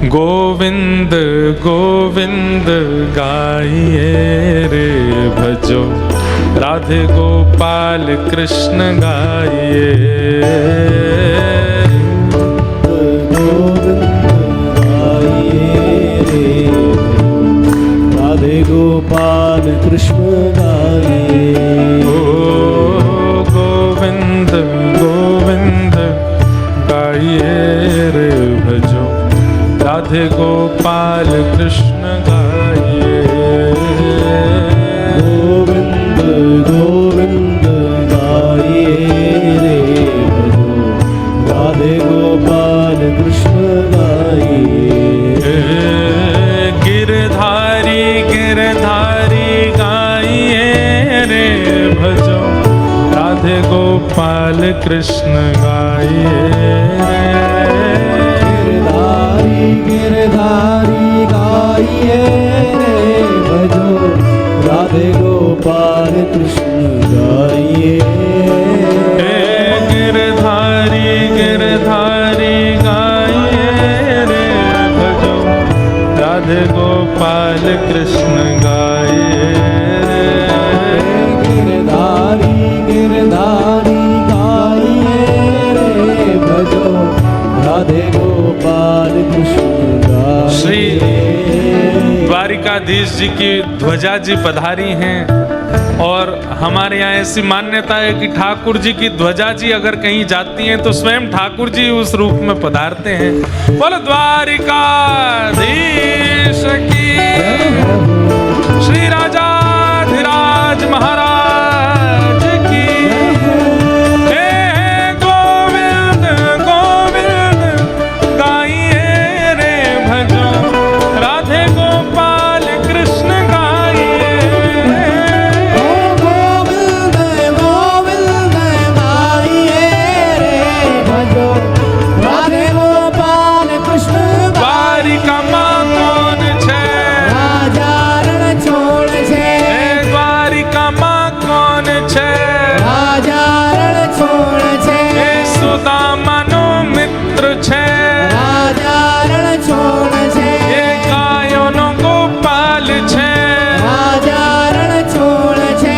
गोविंद गोविंद गाइए रे भजो, राधे गोपाल कृष्ण गाइए। गोविंद गाइए रे, राधे गोपाल कृष्ण गाइए। ओ गोविंद गोविंद गाइए रे भजो, राधे गोपाल कृष्ण गाइए। गोविंद गोविंद गाइए रे भजो, राधे गोपाल कृष्ण गाइए। गिरधारी गिरधारी गाइए रे भजो, राधे गोपाल कृष्ण गाइए। गिरधारी गाइए रे भजो, राधे गोपाल कृष्ण गाइए। गिरधारी गिरधारी द्वारकाधीश जी की ध्वजा जी पधारी हैं। और हमारे यहाँ ऐसी मान्यता है कि ठाकुर जी की ध्वजा जी अगर कहीं जाती हैं तो स्वयं ठाकुर जी उस रूप में पधारते हैं। बोलो द्वारिकाधीश की, श्री राजाधिराज महाराज की। हे गोविंद गोविंद गाइए रे भजो, राधे गोपाल कृष्ण गाइए। गोविंद गोविंद गाइए रे भजो, राधे गोपाल कृष्ण। द्वारिका माँ कौन छे? राजा रण छोड़ छे। द्वारिका माँ कौन छे? राजा रण छोड़ छे। सुदामानो मित्र छे। राजा रण छोड़ छे। गायोनो गोपाल छे। राजा रण छोड़ छे।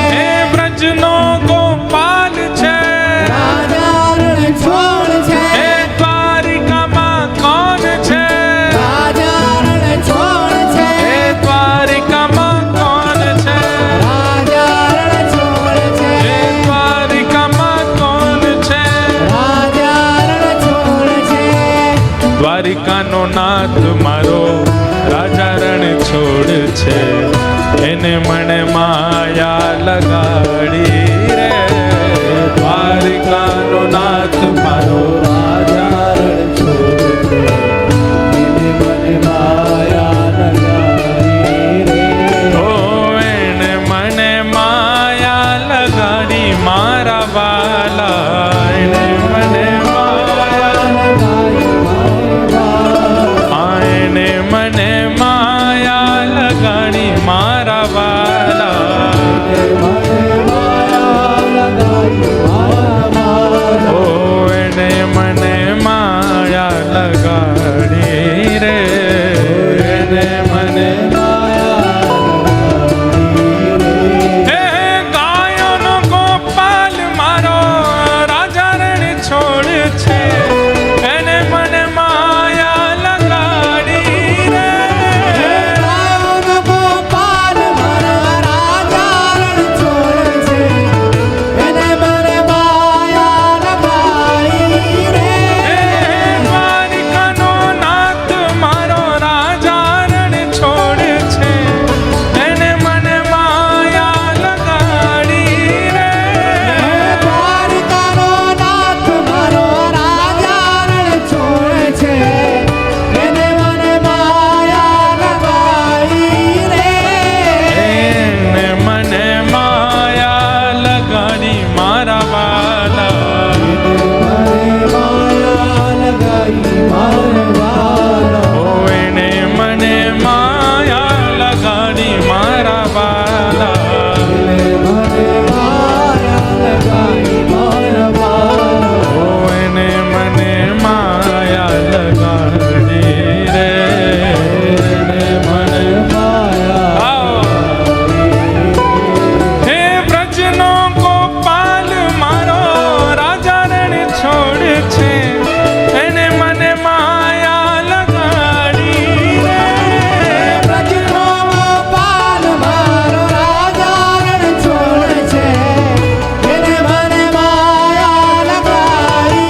ब्रजनो गोपाल छे। राजा रण छोड़ छे। द्वारिका माँ कौन छे? राजा रण छोड़ छे। द्वारिका माँ कौन छे? राजा रण छोड़ छे। द्वारिका माँ कौन छे? राजा रण छोड़ छे। द्वारिका नो नाथ मारो राजा रण छोड़ छे। એને મને માયા લગાડી રે, દ્વારિકાનો નાથ મારો राजा रण छोड़ छे। એને મને માયા લગાડી રે। ઓ એને મને માયા લગાડી મારા વાલા, એને મને માયા લગાઈ મારા એને મને માયા લગાડી મારા વાલા। મને માયા લગાઈ મારા ઓ એને મને માયા લગાડી રે, એને મને માયા લગાઈ રે। હે ગાયોનો ગોપાલ મારો રાજા રણ છોડ છે, એને મને માયા લગાડી રે। ગાયોનો ગોપાલ મારા રાજા રણ છોડ છે, એને મને માયા લગાઈ રે। દ્વારિકાનો નાથ મારો રાજા રણ છોડ છે, એને મને માયા લગાડી રે। દ્વારિકાનો નાથ મારો રાજા રણ છોડ છે, એને મને માયા લગાઈ રે। એને મને માયા લગાડી મારા વાલા। ઓ એને મને માયા લગાડી મારા વાલા। ઓ એને મને માયા લગાડી રે, એને મને આવો। હે બ્રજનો ગોપાલ મારો રાજા રણ છોડ છે, એને મને માયા લગાડી રે। દ્વારિકાનો નાથ મારો રાજા રણ છોડ છે, એને મને માયા લગાડી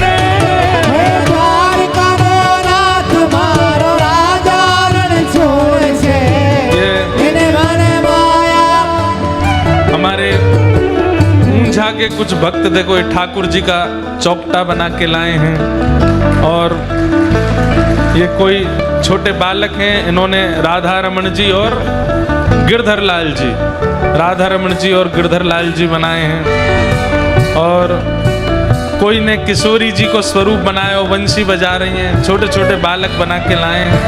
રે। हमारे ऊंझा के कुछ भक्त देखो ये ठाकुर जी का चौपटा बना के लाए हैं, और ये कोई छोटे बालक हैं, इन्होंने राधा रमन जी और गिरधर लाल जी, राधा रमन जी और गिरधर लाल जी बनाए हैं। और कोई ने किशोरी जी को स्वरूप बनाया, वंशी बजा रही हैं, छोटे छोटे बालक बना के लाए हैं।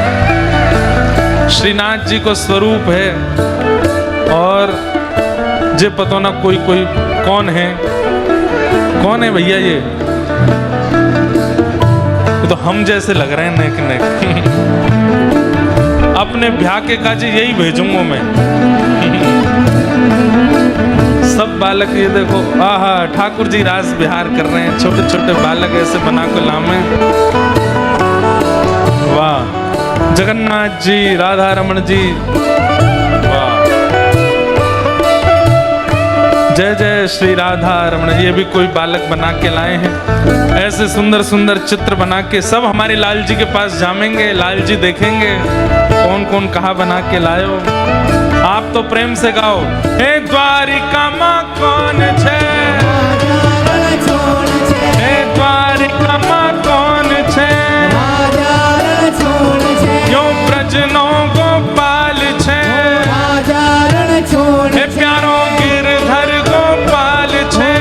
श्रीनाथ जी को स्वरूप है, और जे पता ना कोई कोई कौन है भैया ये तो हम जैसे लग रहे हैं नेक नेक। अपने ब्याह के काजे यही भेजूंगा मैं। सब बालक ये देखो, आहा ठाकुर जी रास विहार कर रहे हैं, छोटे छोटे बालक ऐसे बना को लामे। वाह, जगन्नाथ जी, राधा रमन जी, वाह, जय जय श्री राधा रमन जी। ये भी कोई बालक बना के लाए हैं, ऐसे सुंदर सुंदर चित्र बना के सब हमारे लाल जी के पास जामेंगे, लाल जी देखेंगे कौन कौन कहाँ बना के लायो। आप तो प्रेम से गाओ, हे द्वारिका माँ कौन छे, हे द्वारिका माँ कौन छे, क्यों ब्रजनो गोपाल छे, हे प्यारो गिरधर गोपाल छे,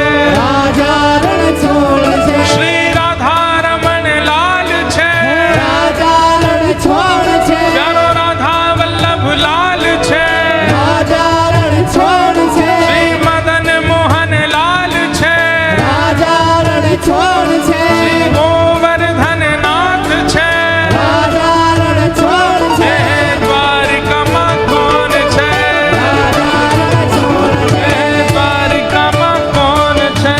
श्री राधा रमन लाल छे, प्यारो राधा वल्लभ लाल छे, श्री मदन मोहन लाल छे, श्री गोवर्धन नाथ छे, हे द्वारिका माँ कौन छे, हे द्वारिका माँ कौन छे।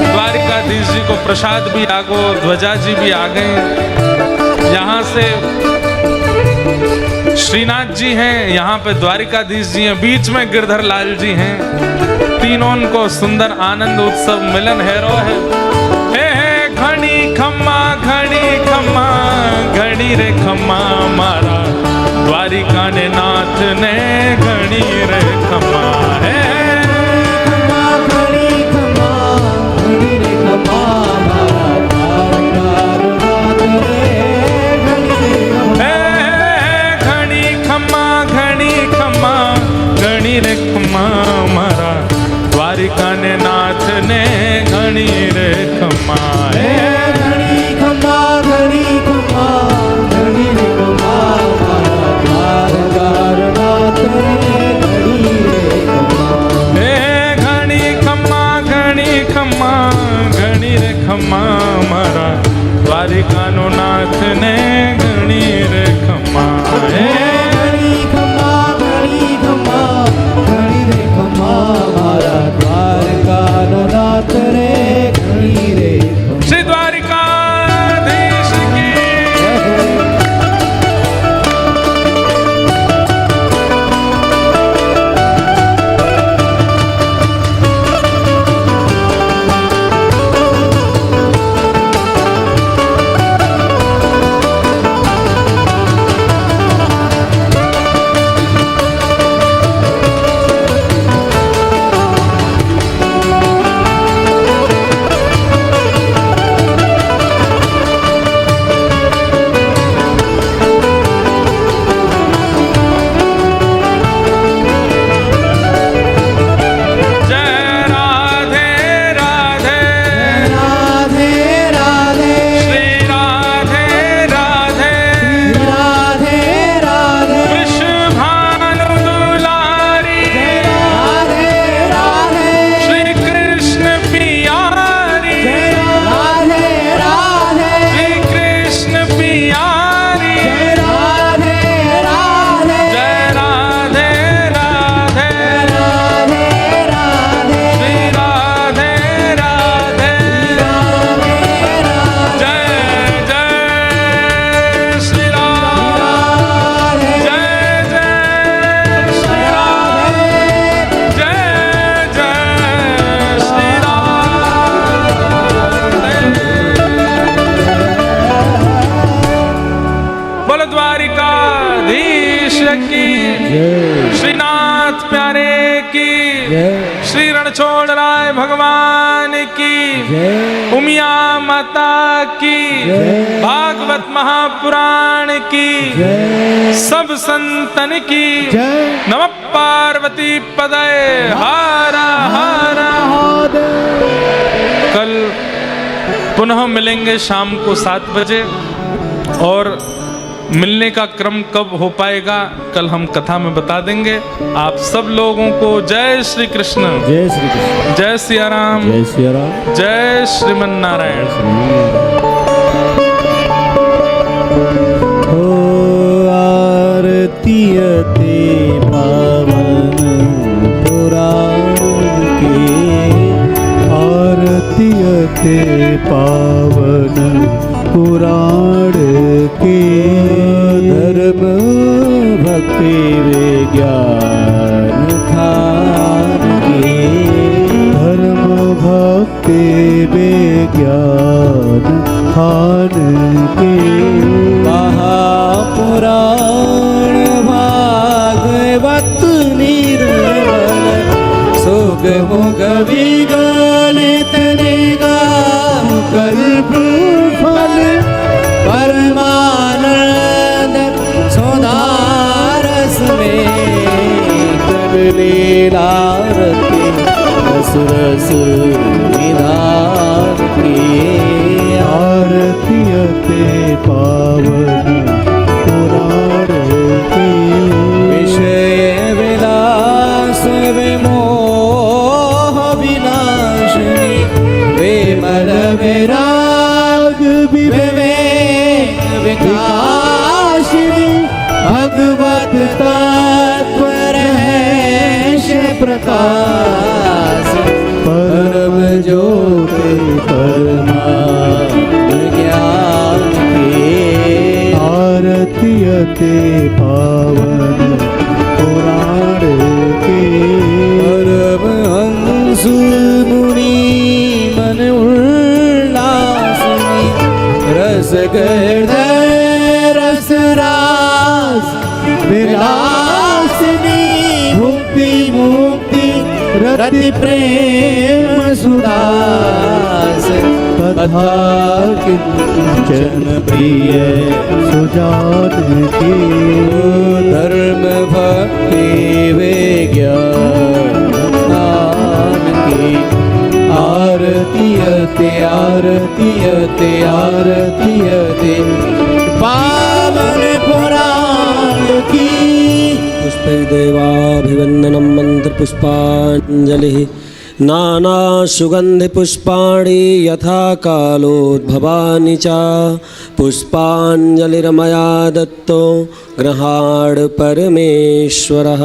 द्वारिकाधीश जी को प्रसाद भी आ गो, ध्वजा जी भी आ गए। यहाँ से श्रीनाथ जी हैं, यहाँ पे द्वारिकाधीश जी हैं, बीच में गिरधर लाल जी हैं। तीनों को सुंदर आनंद उत्सव मिलन हैरो है। हे घड़ी खम्मा घड़ी रे खम्मा मारा, द्वारिका ने नाथ ने घड़ी रे खम्मा है। घड़ी रे खम्मा मारा, द्वारिका ने नाथ ने घड़ी रे खम्मा है। घड़ी खम्मा घड़ी रे खम्मा मारा, द्वारका नाथ ने घड़ी रे खम्मा। हे घड़ी खम्मा घड़ी रे खम्मा मारा, द्वारिका नो नाथ ने घड़ी रे खम्मा है। श्री द्वारिकाधीश की श्रीनाथ प्यारे की, श्री रणछोड़ राय भगवान की, उमिया माता की, भागवत महापुराण की, सब संतन की, नमः पार्वती पदये हर हर। कल पुनः मिलेंगे शाम को 7 बजे, और मिलने का क्रम कब हो पाएगा कल हम कथा में बता देंगे। आप सब लोगों को जय श्री कृष्ण, जय श्री कृष्ण, जय सिया राम, जय सिया राम, जय श्रीमन नारायण। आरती ते पावन थे पावन पुराण के धर्म भक्ति विज्ञान खान के धर्म भक्ति विज्ञान खान के महापुराण भागवत निर्मल सुख मुख विगलित निगाम कल्प फल परमानंद सुधारस में कर लीलारती रस रस निधान की आरती ते पावन पुराण की विषय विलास विमोह विनाशिनी विमल विराग विवेक विकासिनी भगवत तत्व रहस्य प्रकाश परम ज्योति परमात्म ज्ञान के आरती ते पावन पुराण के परम हंस मुनि मन उल्लासनी रस गर्दन रस रास विलासनी मुक्ति मुक्ति रति प्रेम सुदास कथा किंचन प्रिय सुजात की धर्म भक्ति विज्ञान की आरती ते पावन पुराण की पुष्पैर्देवाभिवन्दनं मन्त्रपुष्पाञ्जलिः नानासुगन्धिपुष्पाणि यथा कालोद्भवानि च पुष्पाञ्जलिर्मया दत्तो गृहाण परमेश्वरः।